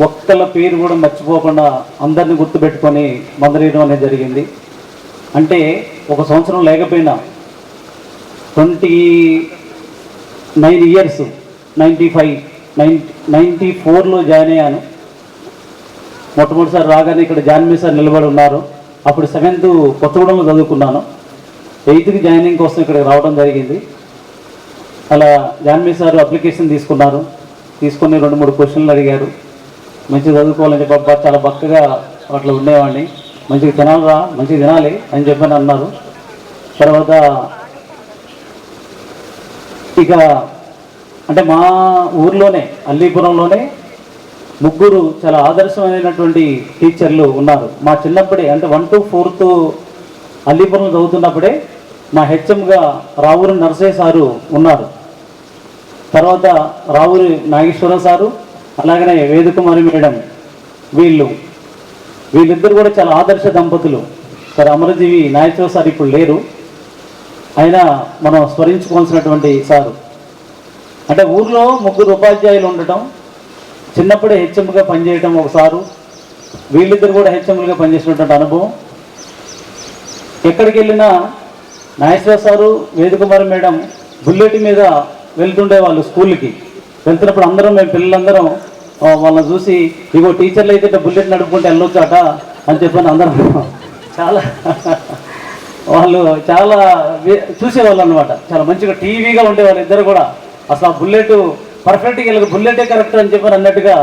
ఒక్కళ్ళ పేరు కూడా మర్చిపోకుండా అందరినీ గుర్తుపెట్టుకొని మందలేయడం అనేది జరిగింది. అంటే ఒక సంవత్సరం లేకపోయినా 29 years 94లో జాయిన్ అయ్యాను. మొట్టమొదటిసారి రాగానే ఇక్కడ జాన్మీ సార్ నిలబడి ఉన్నారు. అప్పుడు 7th కొత్తగూడెంలో చదువుకున్నాను. 8th జాయినింగ్ కోసం ఇక్కడికి రావడం జరిగింది. అలా జాన్మీ సార్ అప్లికేషన్ తీసుకున్నారు. తీసుకొని 2-3 క్వశ్చన్లు అడిగారు. మంచిగా చదువుకోవాలని చెప్పి చాలా బక్కగా అట్లా ఉండేవాడిని. మంచిగా తినాలిరా, మంచిగా తినాలి అని చెప్పని అన్నారు. తర్వాత ఇక అంటే మా ఊర్లోనే అల్లీపురంలోనే 3 చాలా ఆదర్శమైనటువంటి టీచర్లు ఉన్నారు. మా చిన్నప్పుడే అంటే 1 to 4th అల్లీపురంలో చదువుతున్నప్పుడే మా హెచ్ఎంగా రావూరి నరసయ్య సారు ఉన్నారు. తర్వాత రావూరి నాగేశ్వర సారు, అలాగనే వేదకుమారి మేడం, వీళ్ళిద్దరు కూడా చాలా ఆదర్శ దంపతులు. సార్ అమరజీవి నాగేశ్వర సార్ ఇప్పుడు లేరు, అయినా మనం స్మరించుకోవాల్సినటువంటి సారు. అంటే ఊర్లో 3 ఉపాధ్యాయులు ఉండటం, చిన్నప్పుడే హెచ్ఎంగా పనిచేయటం ఒకసారు, వీళ్ళిద్దరు కూడా హెచ్ఎంలుగా పనిచేసినటువంటి అనుభవం. ఎక్కడికి వెళ్ళినా Nageswara sir, Vedakumari madam bullet మీద వెళ్తుండే వాళ్ళు. స్కూల్కి వెళ్తున్నప్పుడు అందరం, మేము పిల్లలందరం వాళ్ళని చూసి, ఇగో టీచర్లు అయితే బుల్లెట్ నడుపుకుంటే వెళ్ళొచ్చాట అని చెప్పని అందరం వాళ్ళు చాలా చూసేవాళ్ళు అనమాట. చాలా మంచిగా టీవీగా ఉండేవాళ్ళు ఇద్దరు కూడా. అసలు ఆ బుల్లెట్ పర్ఫెక్ట్గా వీళ్ళకి బుల్లెటే కరెక్ట్ అని చెప్పని అన్నట్టుగా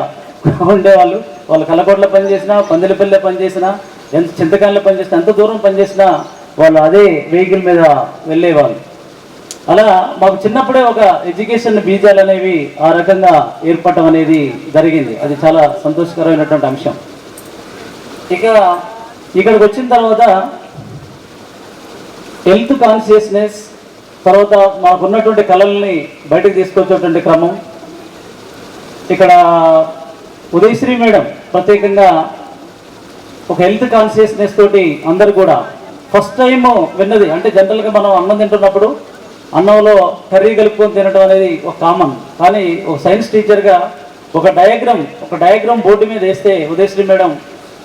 ఉండేవాళ్ళు. వాళ్ళు కలకోటలో పనిచేసినా, పందిలపల్లిలో పనిచేసినా, ఎంత చింతకాయలో పనిచేసినా, ఎంత దూరం పనిచేసినా వాళ్ళు అదే వెహికల్ మీద వెళ్ళేవాళ్ళు. అలా మాకు చిన్నప్పుడే ఒక ఎడ్యుకేషన్ బీజాలు అనేవి ఆ రకంగా ఏర్పడటం అనేది జరిగింది. అది చాలా సంతోషకరమైనటువంటి అంశం. ఇక ఇక్కడికి వచ్చిన తర్వాత హెల్త్ కాన్షియస్నెస్, తర్వాత మాకున్నటువంటి కళల్ని బయటకు తీసుకొచ్చేటువంటి క్రమం. ఇక్కడ ఉదయశ్రీ మేడం ప్రత్యేకంగా ఒక హెల్త్ కాన్షియస్నెస్ తోటి అందరు కూడా ఫస్ట్ టైం విన్నది. అంటే జనరల్గా మనం అన్నం తింటున్నప్పుడు అన్నంలో కర్రీ కలుపుకొని తినడం అనేది ఒక కామన్, కానీ ఒక సైన్స్ టీచర్గా ఒక డయాగ్రామ్ బోర్డు మీద వేస్తే ఉదయశ్రీ మేడం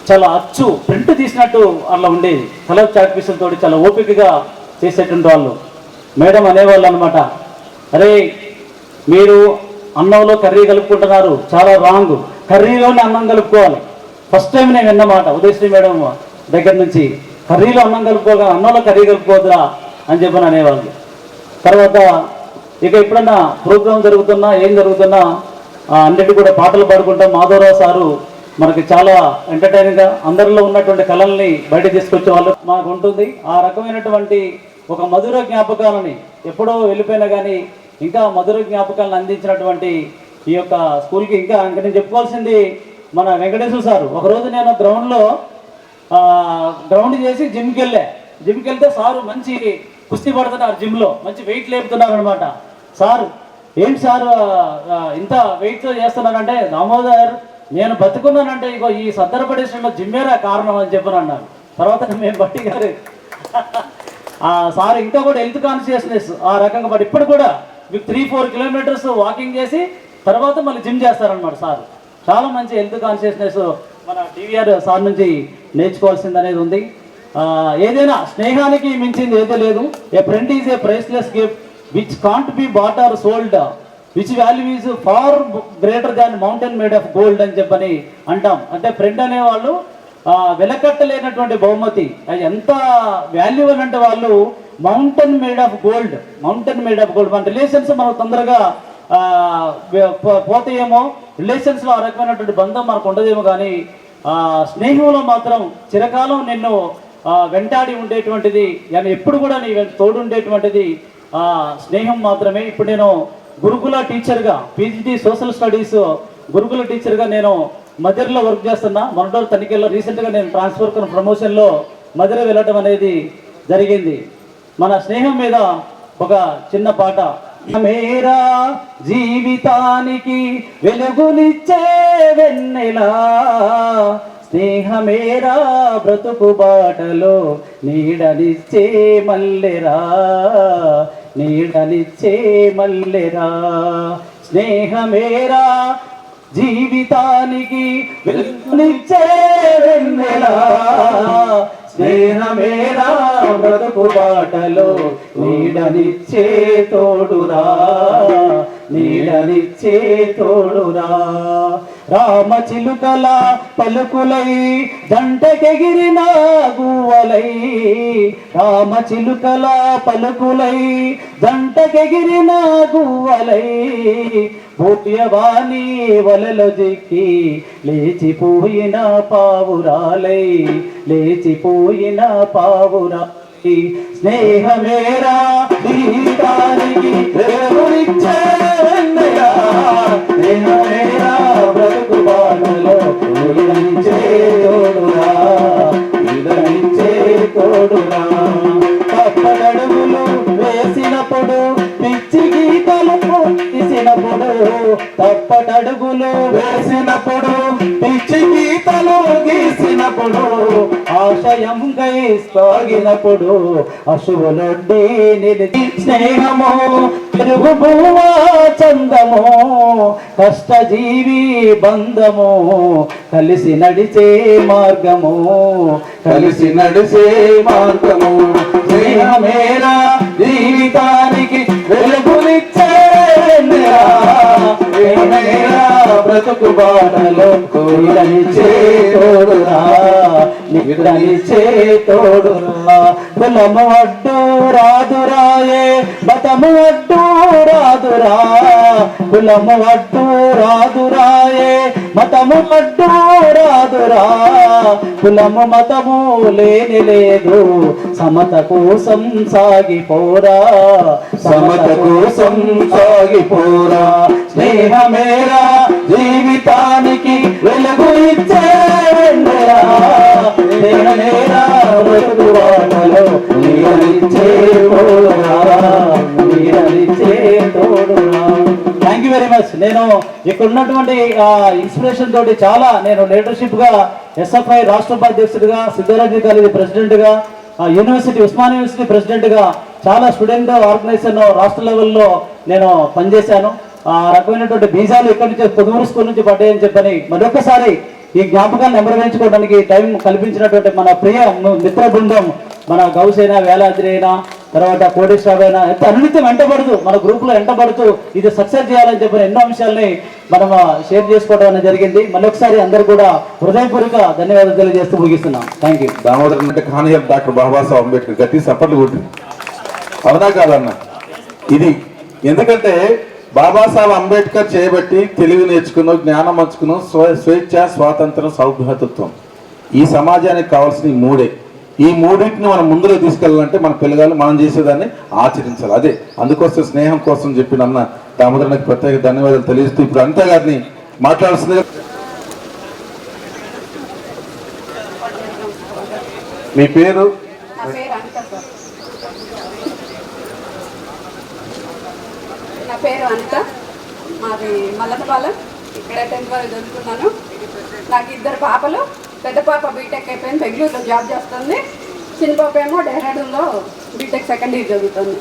చాలా అచ్చు ప్రింట్ తీసినట్టు అట్లా ఉండేది. కలర్ చాక్ పీసులతో చాలా ఓపికగా చేసేటువంటి వాళ్ళు. మేడం అనేవాళ్ళు అనమాట, అరే మీరు అన్నంలో కర్రీ కలుపుకుంటున్నారు, చాలా రాంగ్, కర్రీలోనే అన్నం కలుపుకోవాలి. ఫస్ట్ టైం నేను విన్నమాట ఉదయశ్రీ మేడం దగ్గర నుంచి, కర్రీలో అన్నం కలుపుకోగా అన్నంలో కర్రీ కలుపుకోవద్దురా అని చెప్పని అనేవాళ్ళు. తర్వాత ఇక ఎప్పుడన్నా ప్రోగ్రాం జరుగుతున్నా ఏం జరుగుతున్నా అన్నిటి కూడా పాటలు పాడుకుంటాం. మాధవరావు సారు మనకి చాలా ఎంటర్టైనింగ్గా అందరిలో ఉన్నటువంటి కళల్ని బయట తీసుకొచ్చే వాళ్ళు మాకు ఉంటుంది. ఆ రకమైనటువంటి ఒక మధుర జ్ఞాపకాలని ఎప్పుడో వెళ్ళిపోయినా కానీ ఇంకా మధుర జ్ఞాపకాలను అందించినటువంటి ఈ యొక్క స్కూల్కి ఇంకా నేను చెప్పుకోవాల్సింది మన వెంకటేశ్వర సారు. ఒకరోజు నేను గ్రౌండ్ చేసి జిమ్కి వెళ్తే సారు మంచి కుస్తీ పడుతున్నారు, జిమ్లో మంచి వెయిట్ లేపుతున్నారు అనమాట. సార్ ఏంటి సార్ ఇంత వెయిట్తో చేస్తున్నారంటే, దామోదర్ నేను బతుకున్నానంటే ఇగో ఈ సద్దరపడేశ్వరంలో జిమ్మేరా కారణం అని చెప్పని అన్నారు. తర్వాత మేము బట్టి గారు సార్ ఇంకా కూడా హెల్త్ కాన్షియస్నెస్ ఆ రకంగా, బట్ ఇప్పుడు కూడా మీకు 3-4 కిలోమీటర్స్ వాకింగ్ చేసి తర్వాత మళ్ళీ జిమ్ చేస్తారనమాట సార్. చాలా మంచి హెల్త్ కాన్షియస్నెస్ మన టీవీఆర్ సార్ నుంచి నేర్చుకోవాల్సింది అనేది ఉంది. ఏదైనా స్నేహానికి మించింది ఏదో లేదు. A friend is a priceless gift which can't be bought or sold, which value is far greater than mountain made of gold అని చెప్పని అంటాం. అంటే ఫ్రెండ్ అనేవాళ్ళు వెలకట్టలేనటువంటి బహుమతి. అది ఎంత వాల్యుబుల్ అంటే వాళ్ళు మౌంటైన్ మేడ్ ఆఫ్ గోల్డ్. మన రిలేషన్స్ మనకు తొందరగా పోతాయేమో, రిలేషన్స్లో ఆ రకమైనటువంటి బంధం మనకు ఉండదేమో, కానీ స్నేహంలో మాత్రం చిరకాలం నిన్ను వెంటాడి ఉండేటువంటిది, ఎప్పుడు కూడా నీ తోడు ఉండేటువంటిది స్నేహం మాత్రమే. ఇప్పుడు నేను గురుకుల టీచర్గా పీజీటీ సోషల్ స్టడీస్ గురుకుల టీచర్గా నేను మధురలో వర్క్ చేస్తున్నా. మొన్నటి తనిఖీల్లో రీసెంట్గా నేను ట్రాన్స్ఫర్ ప్రమోషన్లో మధుర వెళ్ళటం అనేది జరిగింది. మన స్నేహం మీద ఒక చిన్న పాట. మేరా జీవితానికి వెలుగునిచ్చే వెన్నెలా, స్నేహమేరా బ్రతుకు బాటలో నీడనిచ్చే మల్లెరా, స్నేహమేరా జీవితానికి వెలుగునిచ్చే వెన్నెలా, స్నేహమేరా బ్రతుకు బాటలో నీడనిచ్చే తోడురా, రామచిలుకల పలుకులై జంటకెగిరిన గువ్వలై, రామచిలుకల పలుకులై జంటకెగిరిన గువ్వలై, భూత్యవాణి వలలో జిక్కి లేచిపోయిన పావురాలై, స్నేహమేరా జీవితానికి వెలుగునిచ్చే వెన్నెలా, స్నేహమేరా బ్రతుకు బాటలో నీడనిచ్చే తోడురా, తప్పటడుగులు వేసినప్పుడు పిచ్చి గీతలు తీసినప్పుడు, తప్పటడుగులు వేసినప్పుడు పిచ్చి గీతలు గీసినప్పుడు, ఆశయంకై సాగినప్పుడు అశువులొడ్డి నిలిచి, స్నేహము పెరుగు భూమా చందము, కష్టజీవి బంధము, కలిసి నడిచే మార్గము, స్నేహమేరా జీవితానికి వెలుగునిచ్చే వెన్నెలా, బ్రతుకు బాటలో నీడనిచ్చే తోడురా, కులము అడ్డు రాదురాయే మతము అడ్డు రాదురా, కులము అడ్డు రాదురాయే మతము అడ్డు రాదురా, కులము మతము లేని లేదు సమత కోసం సాగిపోరా, స్నేహమేరా జీవితానికి వెలుగు ఇచ్చే వెన్నెలా, వానలో నీడనిచ్చే తోడురా, నీడనిచ్చే తోడురా. Thank you very much. నేను ఇక్కడ ఉన్నటువంటి ఇన్స్పిరేషన్ తోటి చాలా నేను లీడర్షిప్ గా ఎస్ఎఫ్ఐ రాష్ట్ర ఉపాధ్యక్షుడిగా, సిద్ధారాజీ కాలేజీ ప్రెసిడెంట్ గా, యూనివర్సిటీ ఉస్మానియా యూనివర్సిటీ ప్రెసిడెంట్ గా చాలా స్టూడెంట్ ఆర్గనైజేషన్ రాష్ట్ర లెవెల్లో నేను పనిచేశాను. ఆ రకమైనటువంటి బీజాలు ఇక్కడి నుంచి పొదుమూరు స్కూల్ నుంచి పడ్డాయని చెప్పని మరొకసారి ఈ జ్ఞాపకాన్ని నెమరవేయించుకోవడానికి టైం కల్పించినటువంటి మన ప్రియ మిత్ర బృందం, మన గౌసైనా, వేలాద్రి అయినా, తర్వాత కోటేశ్వర అయినా, ఎంత అనునిత్యం వెంటబడుతూ మన గ్రూప్లో వెంటబడుతూ ఇది సక్సెస్ చేయాలని చెప్పిన ఎన్నో అంశాలని మనం షేర్ చేసుకోవడం అనేది జరిగింది. మళ్ళొకసారి అందరూ కూడా హృదయపూర్వక ధన్యవాదాలు తెలియజేస్తూ ముగిస్తున్నాం. Thank you. దామోదర్ అంటే కానీయం డాక్టర్ బాబాసాహెబ్ అంబేద్కర్ గట్టి సప్పట్లు కొట్టి అవునా కాదన్న ఇది. ఎందుకంటే బాబాసాహెబ్ అంబేద్కర్ చేయబట్టి తెలివి నేర్చుకున్నాం, జ్ఞానం పంచుకున్నాం, స్వేచ్ఛ, స్వాతంత్రం, సౌభ్రతత్వం. ఈ సమాజానికి కావాల్సిన ఈ మూడే. ఈ మూడింటిని మనం ముందులో తీసుకెళ్ళాలంటే మన పిల్లగాళ్ళు మనం చేసేదాన్ని ఆచరించాలి. అదే అందుకోసం స్నేహం కోసం చెప్పిన అన్న దామోదరానికి ప్రత్యేక ధన్యవాదాలు తెలియజేస్తూ ఇప్పుడు అనిత గారిని మాట్లాడుతుంది. మీ పేరు? నా పేరు అనిత, మాది మల్లనపాలెం. ఇక్కడే 10th వరకు చదువుకున్నాను. నాకు 2 పాపలు. పెద్ద పాప బీటెక్ అయిపోయింది, బెంగళూరులో జాబ్ చేస్తుంది. చిన్న పాప ఏమో డెహ్రాడూన్లో బీటెక్ 2nd ఇయర్ చదువుతుంది.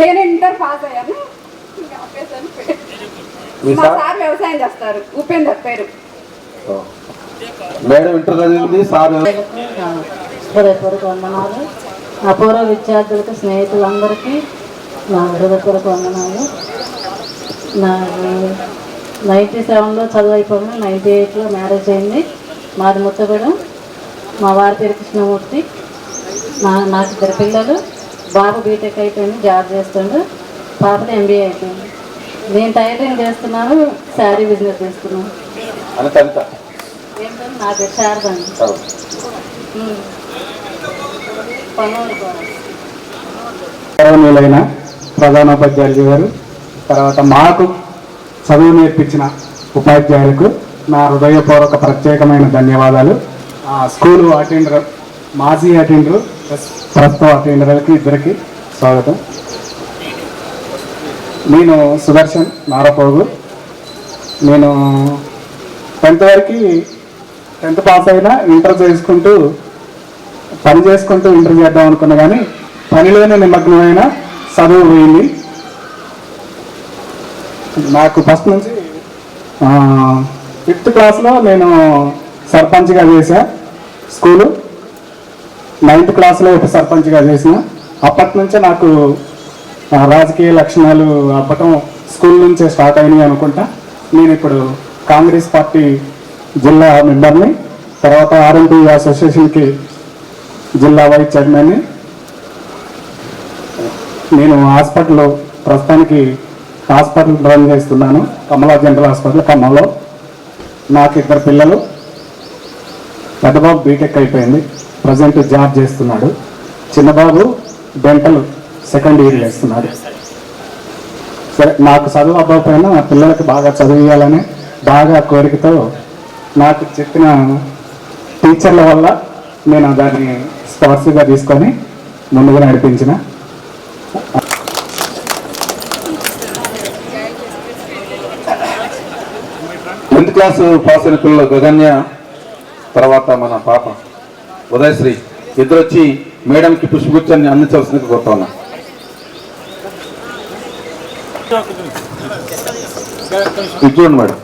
నేను ఇంటర్ పాస్ అయ్యాను. మా సార్ వ్యవసాయం చేస్తారు, ఉపేందర్ పేరు. మేడం ఇంటర్ చదివింది, సార్ హృదయపూర్వక వందనాలు. నా పూర్వ విద్యార్థులకు, స్నేహితులందరికీ నా హృదయపూర్వక వందనాలు. నాకు 97లో చదువు అయిపోయింది, 98లో మ్యారేజ్ అయింది. మాది ముత్తగూడెం. మా వారి పేరు కృష్ణమూర్తి. నాకు 2 పిల్లలు. బాబు బీటెక్ అయిపోయింది, జాబ్ చేస్తుండు. పాపది MBA అయిపోయింది. నేను టైలరింగ్ చేస్తున్నాను, శారీ బిజినెస్ చేస్తున్నాను. నా పేరు శారదండి. గౌరవనీయులైన ప్రధానోపాధ్యాయులు గారు, తర్వాత మాకు చదువు నేర్పించిన ఉపాధ్యాయులకు నా హృదయపూర్వక ప్రత్యేకమైన ధన్యవాదాలు. స్కూలు అటెండర్, మాజీ అటెండర్, ప్రస్తుత అటెండర్లకి ఇద్దరికి స్వాగతం. నేను సుదర్శన్ నారపోగు. నేను 10th వరకు 10th పాస్ అయినా ఇంటర్ చేసుకుంటూ పని చేసుకుంటూ ఇంటర్ చేద్దాం అనుకున్నా, కానీ పనిలోనే నిమగ్నమైన చదువు పోయింది. నాకు ఫస్ట్ నుంచి 5th క్లాస్లో నేను సర్పంచ్గా చేశా స్కూలు. 9th క్లాస్లో ఉప సర్పంచ్గా చేసిన. అప్పటి నుంచే నాకు రాజకీయ లక్షణాలు అవ్వటం స్కూల్ నుంచే స్టార్ట్ అయినాయి అనుకుంటా. నేను ఇప్పుడు కాంగ్రెస్ పార్టీ జిల్లా మెంబర్ని, తర్వాత RMP అసోసియేషన్కి జిల్లా వైస్ చైర్మన్ని. నేను హాస్పిటల్లో ప్రస్తుతానికి హాస్పిటల్ రన్ చేస్తున్నాను, కమలా జనరల్ హాస్పిటల్ ఖమ్మంలో. నాకు 2 పిల్లలు. పెద్దబాబు బీటెక్ అయిపోయింది, ప్రజెంట్ జాబ్ చేస్తున్నాడు. చిన్నబాబు డెంటల్ 2nd ఇయర్ చేస్తున్నాడు. సరే, నాకు చదువు అవ్వకపోయినా నా పిల్లలకి బాగా చదివియాలని బాగా కోరికతో నాకు చెప్పిన టీచర్ల వల్ల నేను దాన్ని స్పాన్సర్గా తీసుకొని ముందుగా నడిపించిన. టెన్త్ క్లాస్ పాస్ అయిన పిల్లలు గగన్య, తర్వాత మన పాప ఉదయశ్రీ ఇద్దరు వచ్చి మేడంకి పుష్పగుచ్చాన్ని అందించాల్సిందిగా కోరుతా ఉన్నా. ఇది చూడండి మేడం.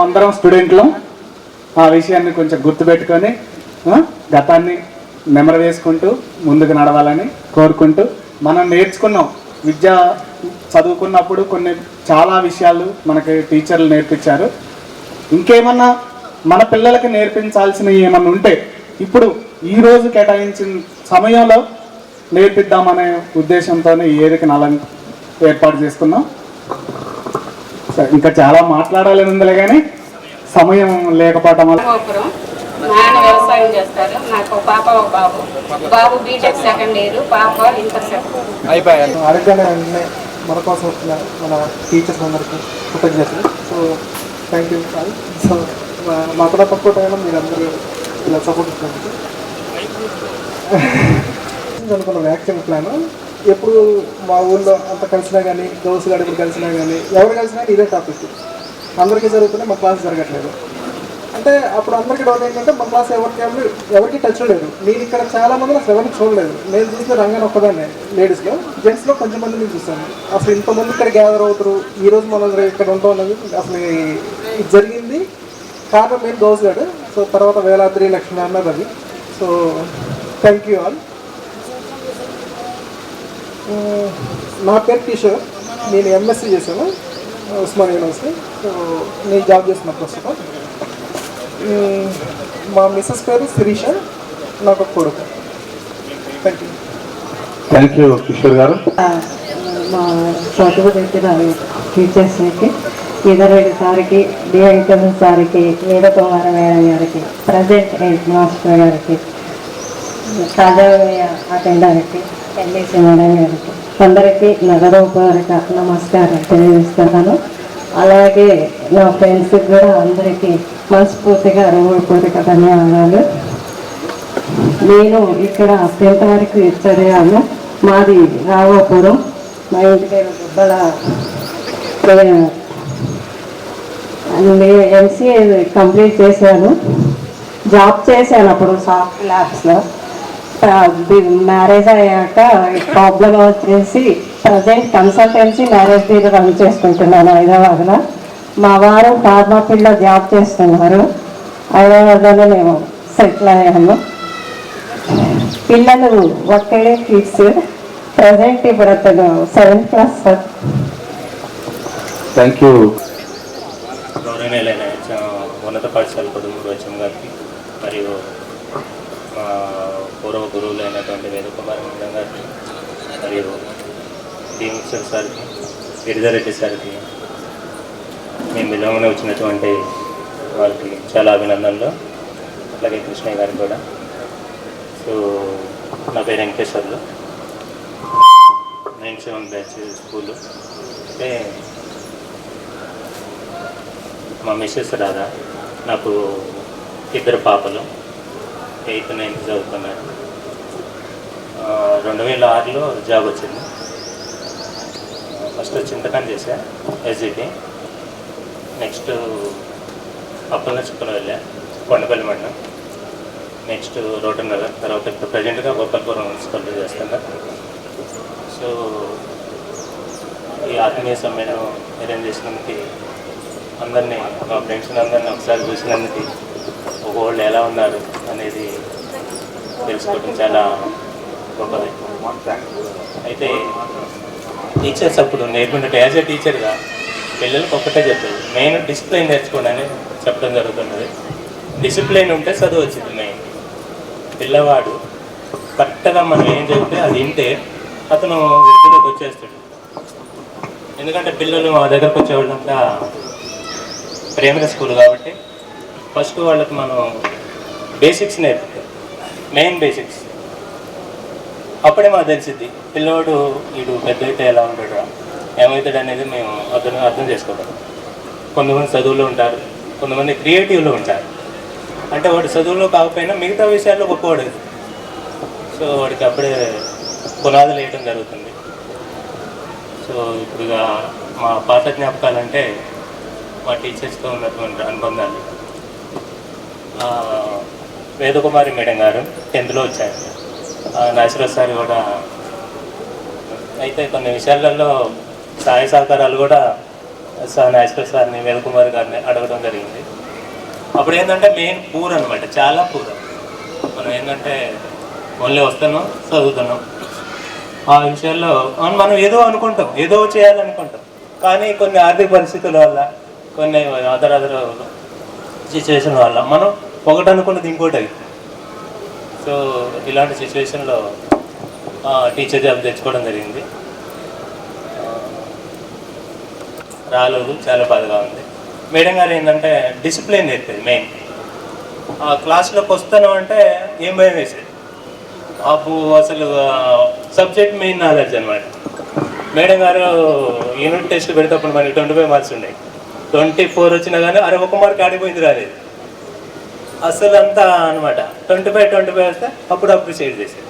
అందరం స్టూడెంట్లు ఆ విషయాన్ని కొంచెం గుర్తుపెట్టుకొని గతాన్ని నెమరు వేసుకుంటూ ముందుకు నడవాలని కోరుకుంటూ, మనం నేర్చుకున్నాం విద్య చదువుకున్నప్పుడు చాలా విషయాలు మనకి టీచర్లు నేర్పించారు. ఇంకేమన్నా మన పిల్లలకి నేర్పించాల్సినవి ఏమన్నా ఉంటే ఇప్పుడు ఈరోజు కేటాయించిన సమయంలో నేర్పిద్దామనే ఉద్దేశంతో ఈ వేదిక ఏర్పాటు చేసుకున్నాం. ఇంకా చాలా మాట్లాడాలని ఉందిలే, కానీ సమయం లేకపోవటం వల్ల. మా ఆయన వ్యవసాయం చేస్తారు. నాకు ఒక పాప ఒక బాబు. బాబు బీటెక్ 2nd ఇయర్, పాప ఇంటర్ 2nd. అయిపోయాను. మన కోసం వచ్చిన మన టీచర్స్ అందరికీ కృతజ్ఞతలు. So thank you sir. So మాకు తక్కువ టైంలో మీరు అందరూ ఇలా సపోర్ట్ ఇచ్చినందుకు. అనుకున్నాం యాక్షన్ ప్లాన్ ఎప్పుడు మా ఊళ్ళో అంత కలిసినా కానీ దోస్తుగాడు ఇప్పుడు కలిసినా కానీ ఎవరు కలిసినా ఇదే టాపిక్ అందరికీ జరుగుతున్నాయి, మా క్లాస్ జరగట్లేదు. అంటే అప్పుడు అందరికీ డౌట్ ఏంటంటే మన క్లాస్ ఎవరికి టచ్ లేదు. నేను ఇక్కడ చాలా మంది అసలు ఎవరికి చూడలేదు. నేను చూసిన రంగాన్ని ఒక్కదాన్ని లేడీస్లో, జెంట్స్లో కొంచెం మంది నేను చూస్తాను. అసలు ఇంతమంది ఇక్కడ గ్యాదర్ అవుతారు, ఈరోజు మనం ఇక్కడ ఉంటాం అన్నది అసలు ఇది జరిగింది కారణం నేను దోసుగాడు. సో తర్వాత వేలాద్రి లక్ష్మీ అన్నది అది. So thank you all. నా పేరు కిషోర్, నేను ఎంఎస్సీ చేశాను ఉస్మానియా యూనివర్సిటీ. సో నేను జాబ్ చేస్తున్నా ప్రస్తుతం. మా మిస్సెస్ పేరు శిరీష, నాకు ఒక కొడుకు. Thank you. Thank you Kishore గారు. మా చదువు దగ్గర టీచర్స్కి ఈదరెడ్డి సార్కి, డి వెంకటేశ్వర సార్కి, వేదకుమార మేడం గారికి, ప్రజెంట్ హెడ్ మాస్టర్ గారికి, కాజావయ్య అటెండర్కి, ఎల్ఈసి మేడం గారికి అందరికీ నగరోపకారిక నమస్కారం తెలియజేస్తున్నాను. అలాగే నా ఫ్రెండ్స్కి కూడా అందరికీ మనస్ఫూర్తిగా హృదయపూర్వక ధన్యవాదాలు. నేను ఇక్కడ 10th వరకు చదివాను. మాది రావాపురం. మా ఇంటి పేరు గుబ్బల. నేను ఎంసీఏ కంప్లీట్ చేశాను. జాబ్ చేశాను అప్పుడు సాఫ్ట్ ల్యాబ్స్లో. మ్యారేజ్ అయ్యాక ప్రాబ్లం వచ్చేసి present consultancy marriage bureau run చేసుకుంటున్నాను హైదరాబాద్లో. మా వారు ఫార్మా ఫీల్డ్లో జాబ్ చేస్తున్నారు. హైదరాబాద్లోనే మేము సెటిల్ అయ్యాము. పిల్లలు ఒక్కడే కిడ్స్. ప్రజెంట్ ఇప్పుడు అతను 7th class sir. Thank you. గౌరవనీయులైన ఉన్నత పాఠశాల 13 వచ్చం గారికి మరియు మా పూర్వ గురువులు అయినటువంటి వేదకుమార మేడం గారికి మరియు భీమేశ్వర్ సార్కి, గిరిజారెడ్డి సార్కి, మేము విలువగానే వచ్చినటువంటి వాళ్ళకి చాలా అభినందనలు. అలాగే కృష్ణయ్య గారికి కూడా. సో నా పేరు వెంకటేశ్వర్లు, 97 బ్యాచ్ స్కూలు. అంటే మా మిస్సెస్ రాధా, నాకు 2 పాపలు 8th 9th చదువుతున్నారు. 2006లో జాబ్ వచ్చింది. ఫస్ట్ చింతకాని చేశా ఎస్జిటి. నెక్స్ట్ అప్పల చిక్కలు వెళ్ళా, కొండపల్లి మండలం. Next rotten Nagar. తర్వాత ఇప్పుడు ప్రజెంట్గా గోపాలపురం మున్సిపాలిటీ చేస్తున్నా. సో ఈ ఆత్మీయ సమ్మేళనం అరేంజ్ చేసినందుకు అందరినీ, మా ఫ్రెండ్స్ని అందరినీ ఒకసారి చూసినందుకు ఒకళ్ళు ఎలా ఉన్నారు అనేది తెలుసుకోవడం చాలా గొప్పది. అయితే టీచర్స్ అప్పుడు నేర్పుకుంటే యాజ్ ఏ టీచర్గా పిల్లలకు ఒక్కటే చెప్పేది, మెయిన్ డిసిప్లైన్ నేర్చుకోండి అని చెప్పడం జరుగుతున్నది. డిసిప్లైన్ ఉంటే చదువు వచ్చింది. మెయిన్ పిల్లవాడు కరెక్ట్గా మనం ఏం చెబితే అది వింటే అతను వృద్ధిలోకి వచ్చేస్తాడు. ఎందుకంటే పిల్లలు మా దగ్గరకు వచ్చేవాళ్ళంతా ప్రైమరీ స్కూల్ కాబట్టి ఫస్ట్ వాళ్ళకి మనం బేసిక్స్ నేర్పుతాం, మెయిన్ బేసిక్స్. అప్పుడే మాకు తెలిసిద్ది పిల్లవాడు వీడు పెద్ద అయితే ఎలా ఉంటాడు, ఏమవుతాడు అనేది మేము అర్థం చేసుకోగలం. కొంతమంది చదువులో ఉంటారు, కొంతమంది క్రియేటివ్లో ఉంటారు. అంటే వాడు చదువులో కాకపోయినా మిగతా విషయాల్లో గొప్పవాడు. సో వాడికి అప్పుడే పునాదులు వేయడం జరుగుతుంది. సో ఇప్పుడు మా పాత జ్ఞాపకాలంటే మా టీచర్స్తో ఉన్నటువంటి అనుబంధాలు. వేదకుమారి మేడం గారు 10th వచ్చారు. నాసిరాజ్ సార్ కూడా. అయితే కొన్ని విషయాలలో సహాయ సహకారాలు కూడా నాసిరాజ్ సార్ని, వేదకుమారి గారిని అడగడం జరిగింది. అప్పుడు ఏంటంటే మెయిన్ పూర్ అనమాట, చాలా పూర్. మనం ఏంటంటే ఓన్లీ వస్తున్నాం, చదువుతున్నాం. ఆ విషయాల్లో మనం ఏదో అనుకుంటాం, ఏదో చేయాలనుకుంటాం. కానీ కొన్ని ఆర్థిక పరిస్థితుల వల్ల, కొన్ని అదర్ సిచ్యువేషన్ వల్ల మనం ఒకటి అనుకున్నది ఇంకోటి అవుతుంది. సో ఇలాంటి సిచ్యువేషన్లో టీచర్ జాబ్ తెచ్చుకోవడం జరిగింది. రాలేదు, చాలా బాధగా ఉంది. మేడం గారు ఏంటంటే డిసిప్లిన్ నేర్పేది మెయిన్. క్లాస్లోకి వస్తాను అంటే ఏం భయం వేసేది. అప్పుడు అసలు సబ్జెక్ట్ మెయిన్ నాలెడ్జ్ అనమాట. మేడం గారు యూనిట్ టెస్ట్ పెడేటప్పుడు మనకి 25 మార్క్స్ ఉన్నాయి. 24 వచ్చినా కానీ అరే ఒక మార్క్ ఆడిపోయింది రాలేదు అసలు అంతా అనమాట. 25 వస్తే అప్పుడు అప్రిషియేట్ చేసేది.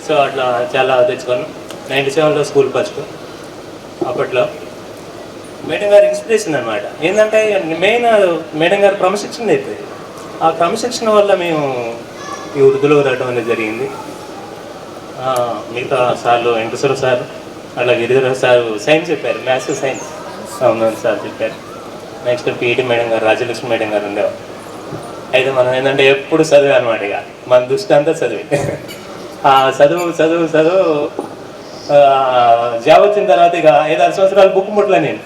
సో అట్లా చాలా తెచ్చుకున్నాను. 97లో స్కూల్ ఫస్ట్. అప్పట్లో మేడం గారు ఇన్స్పిరేషన్ అనమాట. ఏంటంటే మెయిన్ మేడం గారు క్రమశిక్షణ అయిపోయింది. ఆ క్రమశిక్షణ వల్ల మేము ఈ వృద్ధులు రావడం అనేది జరిగింది. మిగతా సార్లు వెంకటేశ్వర సార్ అలా గిరిధర సార్ సైన్స్ చెప్పారు, మ్యాథ్స్ సైన్స్ అవును సార్ చెప్పారు. నెక్స్ట్ పీఈటీ మేడం గారు రాజలక్ష్మి మేడం గారు ఉండేవారు. అయితే మనం ఏంటంటే ఎప్పుడు చదివే అనమాట. ఇక మన దృష్టి అంతా చదివి ఆ చదువు చదువు చదువు జాబ్ వచ్చిన తర్వాత ఇక 5-6 సంవత్సరాలు బుక్ ముట్టలే నేను.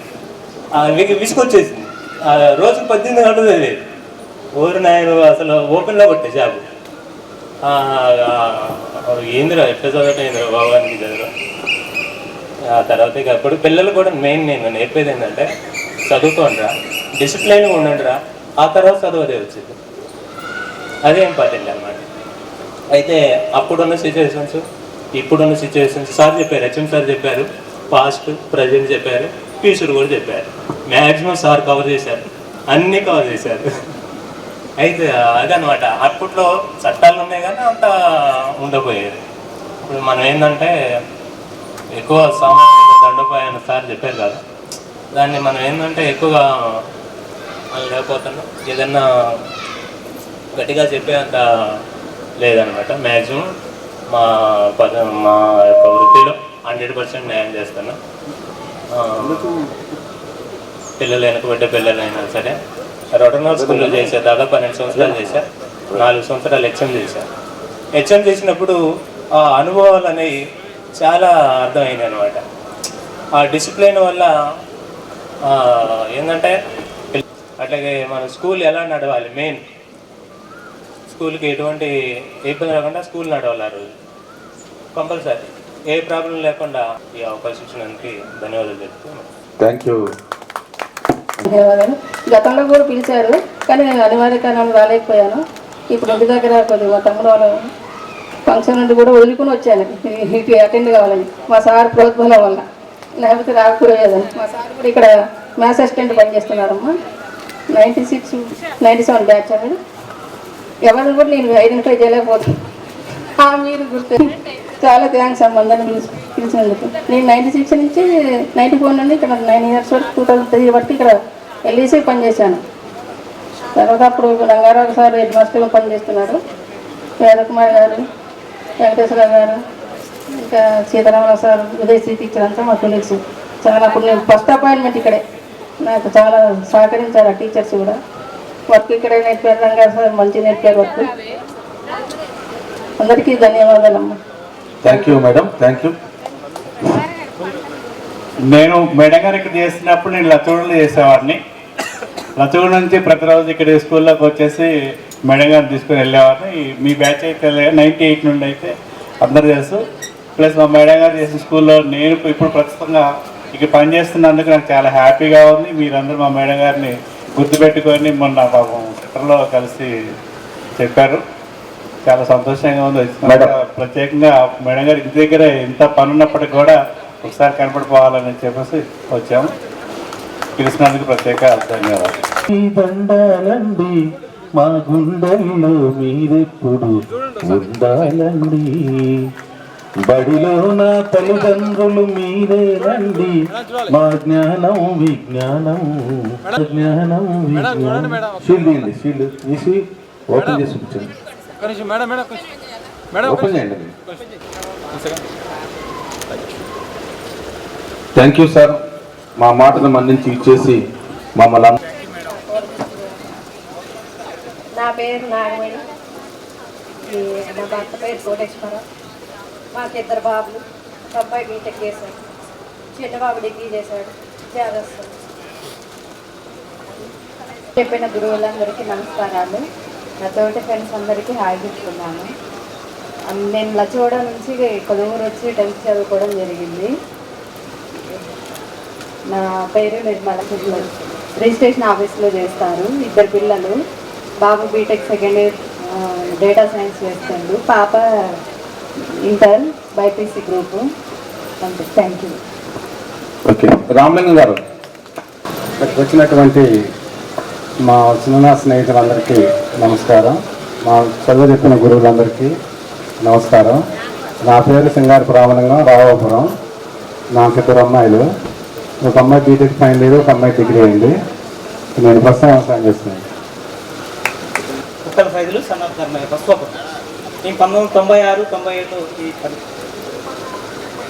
విసుకొచ్చేసింది. రోజుకు 18 గంటలు చదివేది. నేను అసలు ఓపెన్లో కొట్టే జాబ్. ఏందిరా ఎట్లా చదవటం ఏందిరా బాబానికి చదువు. ఆ తర్వాత ఇక అప్పుడు పిల్లలు కూడా మెయిన్ నేను నేర్పేది ఏంటంటే చదువుకోండిరా, డిసిప్లైన్గా ఉండండిరా, ఆ తర్వాత చదువుదే వచ్చింది. అదే ఇంపార్టెంట్ అన్నమాట. అయితే అప్పుడున్న సిచ్యువేషన్స్ ఇప్పుడున్న సిచ్యువేషన్స్ సార్ చెప్పారు, హెచ్ఎం సార్ చెప్పారు, పాస్ట్ ప్రజెంట్ చెప్పారు, ఫ్యూచర్ కూడా చెప్పారు. మ్యాక్సిమం సార్ కవర్ చేశారు, అన్నీ కవర్ చేశారు. అయితే అదనమాట. అప్పట్లో చట్టాలు ఉన్నాయి కానీ అంత ఉండబోయేది. ఇప్పుడు మనం ఏంటంటే ఎక్కువ సామాన్య దండపాయని సార్ చెప్పారు కదా, దాన్ని మనం ఏంటంటే ఎక్కువగా మనం లేకపోతున్నాం. ఏదన్నా గట్టిగా చెప్పేంత లేదనమాట. మ్యాక్సిమం మా యొక్క వృత్తిలో 100% న్యాయం చేస్తాను. పిల్లలు వెనకబడ్డ పిల్లలైనా సరే రొటనల్ స్కూల్లో చేసా, దాదాపు 12 సంవత్సరాలు చేశా. 4 సంవత్సరాలు హెచ్ఎం చేశా. హెచ్ఎం చేసినప్పుడు ఆ అనుభవాలు అనేవి చాలా అర్థమైంది అనమాట. ఆ డిసిప్లిన్ వల్ల ఏంటంటే అట్లాగే మన స్కూల్ ఎలా నడవాలి, మెయిన్ స్కూల్కి ఎటువంటి ఇబ్బంది లేకుండా స్కూల్ నడవాలి. ఆ రోజు కంపల్సరీ ఏ ప్రాబ్లం లేకుండా ఈ అవకాశం ఇచ్చినందుకు ధన్యవాదాలు చెప్తున్నాను. Thank you. ధన్యవాదాలు. గతంలో కూడా పిలిచారు కానీ నేను అనివార్య కారణాలు రాలేకపోయాను. ఇప్పుడు ఇంటి దగ్గర కొద్దిగా మా తమ్ముడు వాళ్ళ ఫంక్షన్ నుండి కూడా వదులుకుని వచ్చాను ఇటు అటెండ్ కావాలని మా సార్ ప్రోత్సాహం వల్ల, లేకపోతే రాకపోయేదని. మా సార్ కూడా ఇక్కడ మ్యాథ్స్ అసిస్టెంట్ పనిచేస్తున్నారమ్మా. 96, 97 బ్యాచ్ అని ఎవరిని కూడా నేను ఐడెంటిఫై చేయలేకపోతున్నాను. మీరు గుర్తు చాలా థ్యాంక్స్ అమ్మ అందరిని పిలిచినందుకు. నేను 96 నుంచి 94 నుండి ఇక్కడ 9 ఇయర్స్ వరకు 2003 బట్టి ఇక్కడ ఎల్ఈసీ పనిచేశాను. తర్వాత అప్పుడు రంగారావు సార్ హెడ్ మాస్టర్గా పనిచేస్తున్నారు. వేదకుమార్ గారు, వెంకటేశ్వర గారు, ఇంకా సీతారామరావు సార్, విదేశీ టీచర్ అంతా మా కొలీగ్స్. చాలా అప్పుడు నేను ఫస్ట్ అపాయింట్మెంట్ ఇక్కడే. నాకు చాలా సహకరించారు ఆ టీచర్స్ కూడా. వర్క్ ఇక్కడే నేర్పారు. రంగారావు సార్ మంచి నేర్పారు వర్క్. అందరికీ ధన్యవాదాలమ్మా. Thank you madam. Thank you. నేను మేడం గారు ఇక్కడ చేసినప్పుడు నేను లచ్చగూడలో చేసేవాడిని. లచ్చగూడ నుంచి ప్రతిరోజు ఇక్కడ స్కూల్లోకి వచ్చేసి మేడం గారిని తీసుకుని వెళ్ళేవాడిని. మీ బ్యాచ్ అయితే 98 నుండి అయితే అందరు తెలుసు. ప్లస్ మా మేడం గారు చేసిన స్కూల్లో నేను ఇప్పుడు ప్రస్తుతంగా ఇక్కడ పనిచేస్తున్నందుకు నాకు చాలా హ్యాపీగా ఉంది. మీరందరూ మా మేడం గారిని గుర్తుపెట్టుకొని మొన్న పాపం ట్విట్టర్లో కలిసి చెప్పారు. చాలా సంతోషంగా ఉంది. ప్రత్యేకంగా మేడం గారి ఇంటి దగ్గర ఇంత పని ఉన్నప్పటికీ కూడా ఒకసారి కనపడిపోవాలని చెప్పేసి వచ్చాము. పిలిచినందుకు ప్రత్యేక ధన్యవాదాలు. దండాలండి మా గుండెల్లో మీరెప్పుడు ఉండాలండి. బడిలో నా తల్లిదండ్రులు మీరేనండి. మా జ్ఞానం విజ్ఞానం జ్ఞానం విజ్ఞానం. షీల్డ్ షీల్డ్ తీసి ఓపెన్ చేసి కూర్చోండి. ఓపెన్ చేయండి. Thank you sir. మా మాటను మన్నించి ఇచ్చేసి మమ్మల్ని. నా పేరు నాగమణి, మా భర్త పేరు కోటేశ్వరరావు. మాకు 2 బాబులు. అబ్బాయి బీటెక్ చేశాడు, చిన్న బాబు డిగ్రీ చేశాడు. చేస్తాడు. చెప్పిన గురువులందరికీ నమస్కారాలు. నా తోటి ఫ్రెండ్స్ అందరికీ హాయ్ చెప్తున్నాను. నేను లచ్చగూడ నుంచి కొలువూరు వచ్చి 10th చదువుకోవడం జరిగింది. నా పేరు నిర్మల. రిజిస్ట్రేషన్ ఆఫీస్లో చేస్తారు. 2 పిల్లలు. బాబు BTech 2nd year data science చేస్తాడు. పాప ఇంటర్ బైపీసీ గ్రూపు. అంతే. Thank you. ఓకే, రామలింగం గారు. ఇక్కడికి వచ్చినటువంటి మా చిన్న స్నేహితులందరికీ నమస్కారం. మా చదువు చెప్పిన గురువులందరికీ నమస్కారం. నా పేరు సింగారపు రామలింగం, రావాపురం. నాకు 2 అమ్మాయిలు. ఒక అమ్మాయి బీటెక్ ఫైనల్ ఇయర్, ఒక అమ్మాయి డిగ్రీ అయింది. నేను ప్రస్తుతం వ్యవసాయం చేస్తున్నాను. కుక్కల సైజులు సన్నద్ధర్మయ్య బస్వపు. నేను 1996, 97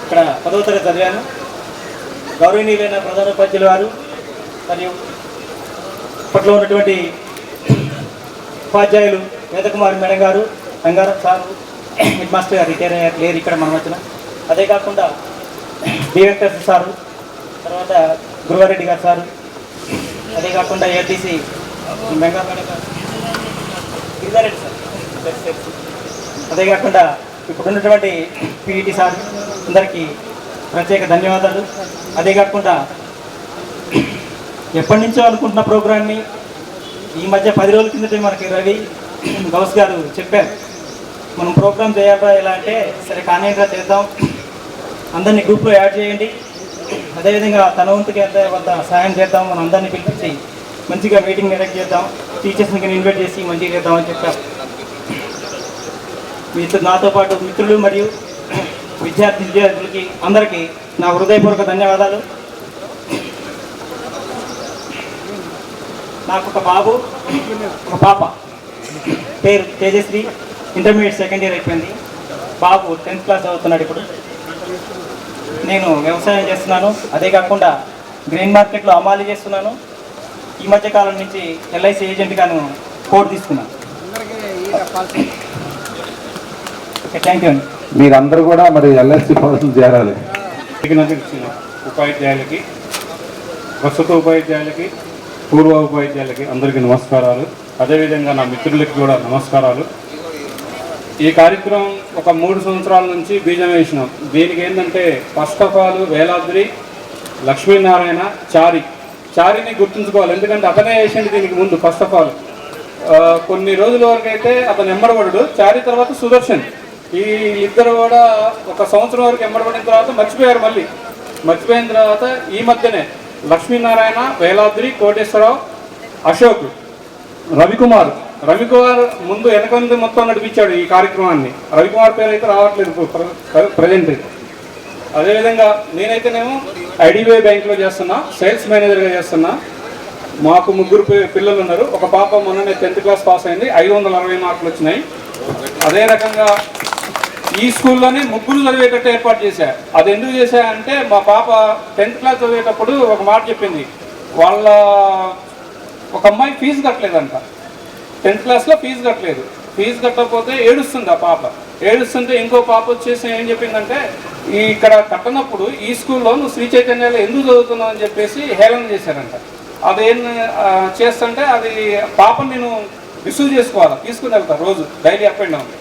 ఇక్కడ 10వ తరగతి చదివాను. గౌరవనీయులైన ప్రధానోపాధ్యాయులు వారు మరియు అప్పట్లో ఉన్నటువంటి ఉపాధ్యాయులు వేదకుమారి మేడం గారు, రంగారావు సారు, హెడ్ మాస్టర్ గారు రిటైర్ అయ్యారు, లేరు ఇక్కడ మనం వచ్చిన. అదే కాకుండా బి వెంకటేశ్వర సారు, తర్వాత గురువారెడ్డి గారు సారు, అదే కాకుండా ఏటీసీ మెంగా మేడం గారు, గిరిజారెడ్డి సార్, అదే కాకుండా ఇప్పుడున్నటువంటి పీఈటీ సార్ అందరికీ ప్రత్యేక ధన్యవాదాలు. అదే కాకుండా ఎప్పటి నుంచో అనుకుంటున్న ప్రోగ్రామ్ని ఈ మధ్య 10 రోజుల కిందటే మనకి రవి గౌస్ గారు చెప్పారు, మనం ప్రోగ్రామ్ చేయాలా ఎలా అంటే, సరే కానిరా చేద్దాం, అందరినీ గ్రూప్లో యాడ్ చేయండి, అదేవిధంగా తన వంతుకి ఎంత కొంత సహాయం చేద్దాం, మనం అందరినీ పిలిపించి మంచిగా మీటింగ్ కండక్ట్ చేద్దాం, టీచర్స్ని ఇన్వైట్ చేసి మంచిగా చేద్దామని చెప్పారు. నాతో పాటు మిత్రులు మరియు విద్యార్థులకి అందరికీ నా హృదయపూర్వక ధన్యవాదాలు. నాకు ఒక బాబు, ఒక పాప. పేరు తేజశ్రీ, ఇంటర్మీడియట్ సెకండ్ ఇయర్ అయిపోయింది. బాబు 10th క్లాస్ చదువుతున్నాడు ఇప్పుడు. నేను వ్యవసాయం చేస్తున్నాను, అదే కాకుండా గ్రెయిన్ మార్కెట్లో అమ్మాలి చేస్తున్నాను. ఈ మధ్య కాలం నుంచి ఎల్ఐసి ఏజెంట్గాను కోడ్ తీసుకున్నాను. థ్యాంక్ యూ అండి. మీరందరూ కూడా మరి ఎల్ఐసి పాలసీలు చేరాలి. ఉపాధ్యాయులకి, ప్రస్తుత ఉపాధ్యాయులకి, పూర్వ ఉపాధ్యాయులకి అందరికీ నమస్కారాలు. అదేవిధంగా నా మిత్రులకి కూడా నమస్కారాలు. ఈ కార్యక్రమం ఒక 3 సంవత్సరాల నుంచి బీజం వేసినాం. దీనికి ఏంటంటే first of all Veladri, Lakshminarayana, చారిని గుర్తుంచుకోవాలి. ఎందుకంటే అతనే వేసింది దీనికి ముందు. ఫస్ట్ ఆఫ్ ఆల్ కొన్ని రోజుల వరకు అయితే అతను ఎంబడబడు, చారి తర్వాత సుదర్శన్. ఈ ఇద్దరు కూడా ఒక సంవత్సరం వరకు ఎంబడబడిన తర్వాత మర్చిపోయారు. మర్చిపోయిన తర్వాత ఈ మధ్యనే లక్ష్మీనారాయణ, వేలాద్రి, కోటేశ్వరరావు, అశోక్, రవికుమార్ ముందు వెనకంది మొత్తం నడిపించాడు ఈ కార్యక్రమాన్ని. రవికుమార్ పేరు అయితే రావట్లేదు ప్రజెంట్. అదేవిధంగా నేనైతేనేమో ఐడిబిఐ బ్యాంక్లో చేస్తున్నా, సేల్స్ మేనేజర్గా చేస్తున్నా. మాకు 3 పిల్లలు ఉన్నారు. ఒక పాప మొన్ననే 10th క్లాస్ పాస్ అయింది, 560 మార్కులు వచ్చినాయి. అదే రకంగా ఈ స్కూల్లోనే 3 చదివేటట్టు ఏర్పాటు చేశా. అది ఎందుకు చేశా అంటే, మా పాప 10th క్లాస్ చదివేటప్పుడు ఒక మాట చెప్పింది. వాళ్ళ ఒక అమ్మాయి ఫీజు కట్టలేదంట, 10th క్లాస్లో ఫీజు కట్టలేదు. ఫీజు కట్టకపోతే ఏడుస్తుంది ఆ పాప. ఏడుస్తుంటే ఇంకో పాప వచ్చేసి ఏం చెప్పిందంటే, ఇక్కడ కట్టనప్పుడు ఈ స్కూల్లో నువ్వు శ్రీ చైతన్యాలు ఎందుకు చదువుతున్నావు అని చెప్పేసి హేళన చేశారంట. అదేం చేస్తుంటే, అది పాపను నేను రిసీవ్ చేసుకోవాలి, తీసుకుని వెళ్తా రోజు, డైలీ అప్ అండ్ డౌన్.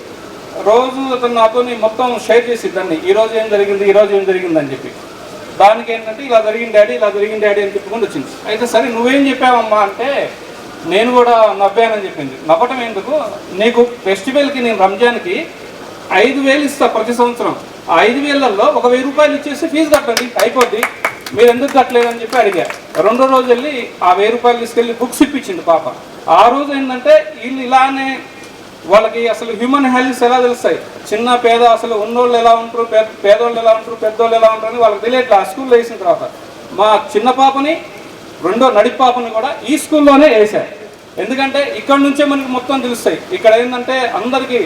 రోజు అతను నాతో మొత్తం షేర్ చేసి దాన్ని ఈరోజు ఏం జరిగింది అని చెప్పి. దానికి ఏంటంటే, ఇలా జరిగింది డాడీ అని చెప్పుకొని వచ్చింది. అయితే సరే నువ్వేం చెప్పావమ్మా అంటే, నేను కూడా నవ్వానని చెప్పింది. నవ్వటం ఎందుకు, నీకు ఫెస్టివల్కి నేను రంజాన్కి 5,000 ఇస్తా ప్రతి సంవత్సరం. ఆ 5,000ల్లో ఒక 1,000 రూపాయలు ఇచ్చేసి ఫీజు కట్టండి, అయిపోద్ది, మీరు ఎందుకు కట్టలేదని చెప్పి అడిగా. 2వ రోజు వెళ్ళి ఆ 1,000 రూపాయలు తీసుకెళ్ళి బుక్స్ ఇప్పించింది పాప. ఆ రోజు ఏంటంటే, వీళ్ళు ఇలానే వాళ్ళకి అసలు హ్యూమన్ వాల్యూస్ ఎలా తెలుస్తాయి, చిన్న పేద అసలు ఉన్నోళ్ళు ఎలా ఉంటారు, పేదోళ్ళు ఎలా ఉంటారు, పెద్దోళ్ళు ఎలా ఉంటారు అని వాళ్ళకి తెలియట్లా. ఆ స్కూల్లో వేసిన తర్వాత మా చిన్న పాపని, 2వ నడి పాపని కూడా ఈ స్కూల్లోనే వేశారు. ఎందుకంటే ఇక్కడ నుంచే మనకి మొత్తం తెలుస్తాయి. ఇక్కడ ఏంటంటే అందరికీ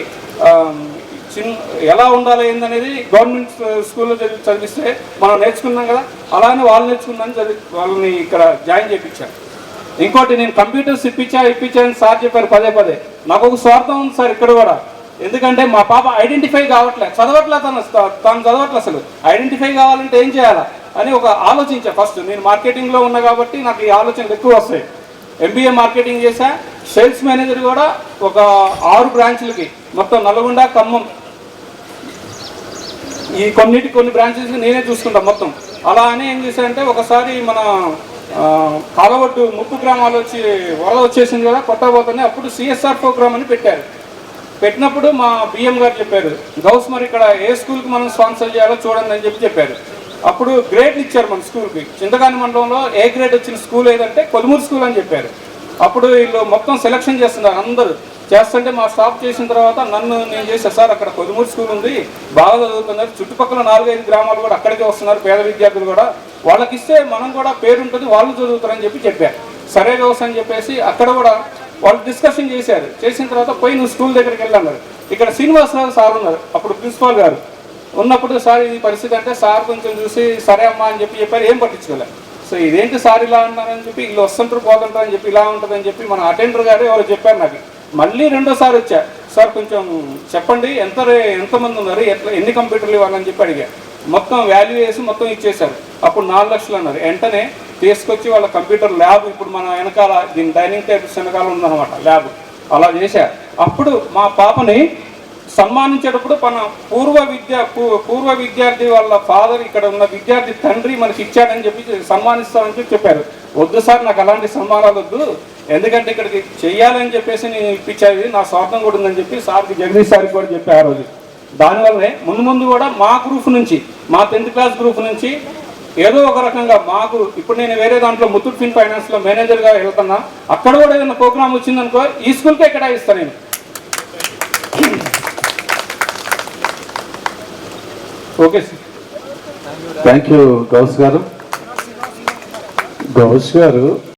ఎలా ఉండాలి ఏందనేది గవర్నమెంట్ స్కూల్లో చదివిస్తే మనం నేర్చుకున్నాం కదా, అలానే వాళ్ళు నేర్చుకున్నాను వాళ్ళని ఇక్కడ జాయిన్ చేయించాను. ఇంకోటి, నేను కంప్యూటర్స్ ఇప్పించాను సార్ చెప్పారు పదే. నాకు ఒక స్వార్థం ఉంది సార్ ఇక్కడ కూడా. ఎందుకంటే మా పాప ఐడెంటిఫై కావట్లేదు, తను చదవట్లేదు. అసలు ఐడెంటిఫై కావాలంటే ఏం చేయాలా అని ఒక ఆలోచించా. ఫస్ట్ నేను మార్కెటింగ్లో ఉన్నా కాబట్టి నాకు ఈ ఆలోచనలు ఎక్కువ వస్తాయి. MBA మార్కెటింగ్ చేశా. సేల్స్ మేనేజర్ కూడా ఒక 6 బ్రాంచ్లకి, మొత్తం నల్గొండ, ఖమ్మం, ఈ కొన్ని బ్రాంచెస్ నేనే చూసుకుంటా మొత్తం. అలా అని ఏం చేశానంటే, ఒకసారి మన కాలవట్టు ముప్పు గ్రామాలు వచ్చి వరద వచ్చేసింది కదా, కొట్టబోతుంది. అప్పుడు CSR ప్రోగ్రామ్ అని పెట్టినప్పుడు మా BM గారు చెప్పారు, గౌస్ మరి ఇక్కడ ఏ స్కూల్కి మనం స్పాన్సర్ చేయాలో చూడండి అని చెప్పారు. అప్పుడు గ్రేడ్లు ఇచ్చారు మన స్కూల్కి. చింతకాని మండలంలో ఏ గ్రేడ్ వచ్చిన స్కూల్ ఏదంటే కొలుమూరు స్కూల్ అని చెప్పారు. అప్పుడు వీళ్ళు మొత్తం సెలక్షన్ చేస్తున్నారు అందరూ. చేస్తుంటే మా స్టాప్ చేసిన తర్వాత నేను చేశాను, సార్ అక్కడ కొలుమూరు స్కూల్ ఉంది, బాగా చదువుతున్నారు, చుట్టుపక్కల 4-5 గ్రామాలు కూడా అక్కడికే వస్తున్నారు పేద విద్యార్థులు కూడా, వాళ్ళకి ఇస్తే మనం కూడా పేరు ఉంటుంది, వాళ్ళు చదువుతారని చెప్పారు. సరే వ్యవస్థ అని చెప్పేసి అక్కడ కూడా వాళ్ళు డిస్కషన్ చేశారు. చేసిన తర్వాత పోయి నువ్వు స్కూల్ దగ్గరికి వెళ్ళన్నారు. ఇక్కడ శ్రీనివాసరావు సార్ ఉన్నారు అప్పుడు ప్రిన్సిపాల్ గారు ఉన్నప్పుడు, సార్ ఇది పరిస్థితి అంటే సార్ కొంచెం చూసి సరే అమ్మా అని చెప్పారు. ఏం పట్టించుకోలేదు. సో ఇదేంటి సార్ ఇలా అన్నారని చెప్పి, వీళ్ళు వస్తుంటారు పోతుంటారు అని చెప్పి ఇలా ఉంటుందని చెప్పి మన అటెండర్ గారు ఎవరు చెప్పారు నాకు. మళ్ళీ రెండోసారి వచ్చా, సార్ కొంచెం చెప్పండి ఎంతమంది ఉన్నారు, ఎన్ని కంప్యూటర్లు ఇవ్వాలని చెప్పి అడిగారు. మొత్తం వాల్యూ వేసి మొత్తం ఇచ్చేశారు. అప్పుడు 4 లక్షలు అన్నారు. వెంటనే తీసుకొచ్చి వాళ్ళ కంప్యూటర్ ల్యాబ్, ఇప్పుడు మన వెనకాల దీని డైనింగ్ టేబుల్స్ వెనకాల ఉందన్నమాట ల్యాబ్, అలా చేశారు. అప్పుడు మా పాపని సన్మానించేటప్పుడు మన పూర్వ విద్యార్థి వాళ్ళ ఫాదర్, ఇక్కడ ఉన్న విద్యార్థి తండ్రి మనకి ఇచ్చాడని చెప్పి సన్మానిస్తామని చెప్పారు. వద్దు సార్, నాకు అలాంటి సన్మానాలు వద్దు, ఎందుకంటే ఇక్కడికి చెయ్యాలని చెప్పేసి నేను ఇప్పించేది, నా స్వార్థం కూడా ఉందని చెప్పి సార్కి, జగదీష్ సార్కి కూడా చెప్పారు ఆ రోజు. దానివల్లనే ముందు కూడా మా గ్రూప్ నుంచి, మా 10th క్లాస్ గ్రూప్ నుంచి ఏదో ఒక రకంగా మాకు, ఇప్పుడు నేను వేరే దాంట్లో ముత్తూట్ ఫిన్ ఫైనాన్స్లో మేనేజర్గా వెళ్తున్నా, అక్కడ కూడా ఏదైనా ప్రోగ్రామ్ వచ్చిందనుకో ఈ స్కూల్కే కేటాయిస్తాను నేను. Okay sir, thank you Ghouse గారు.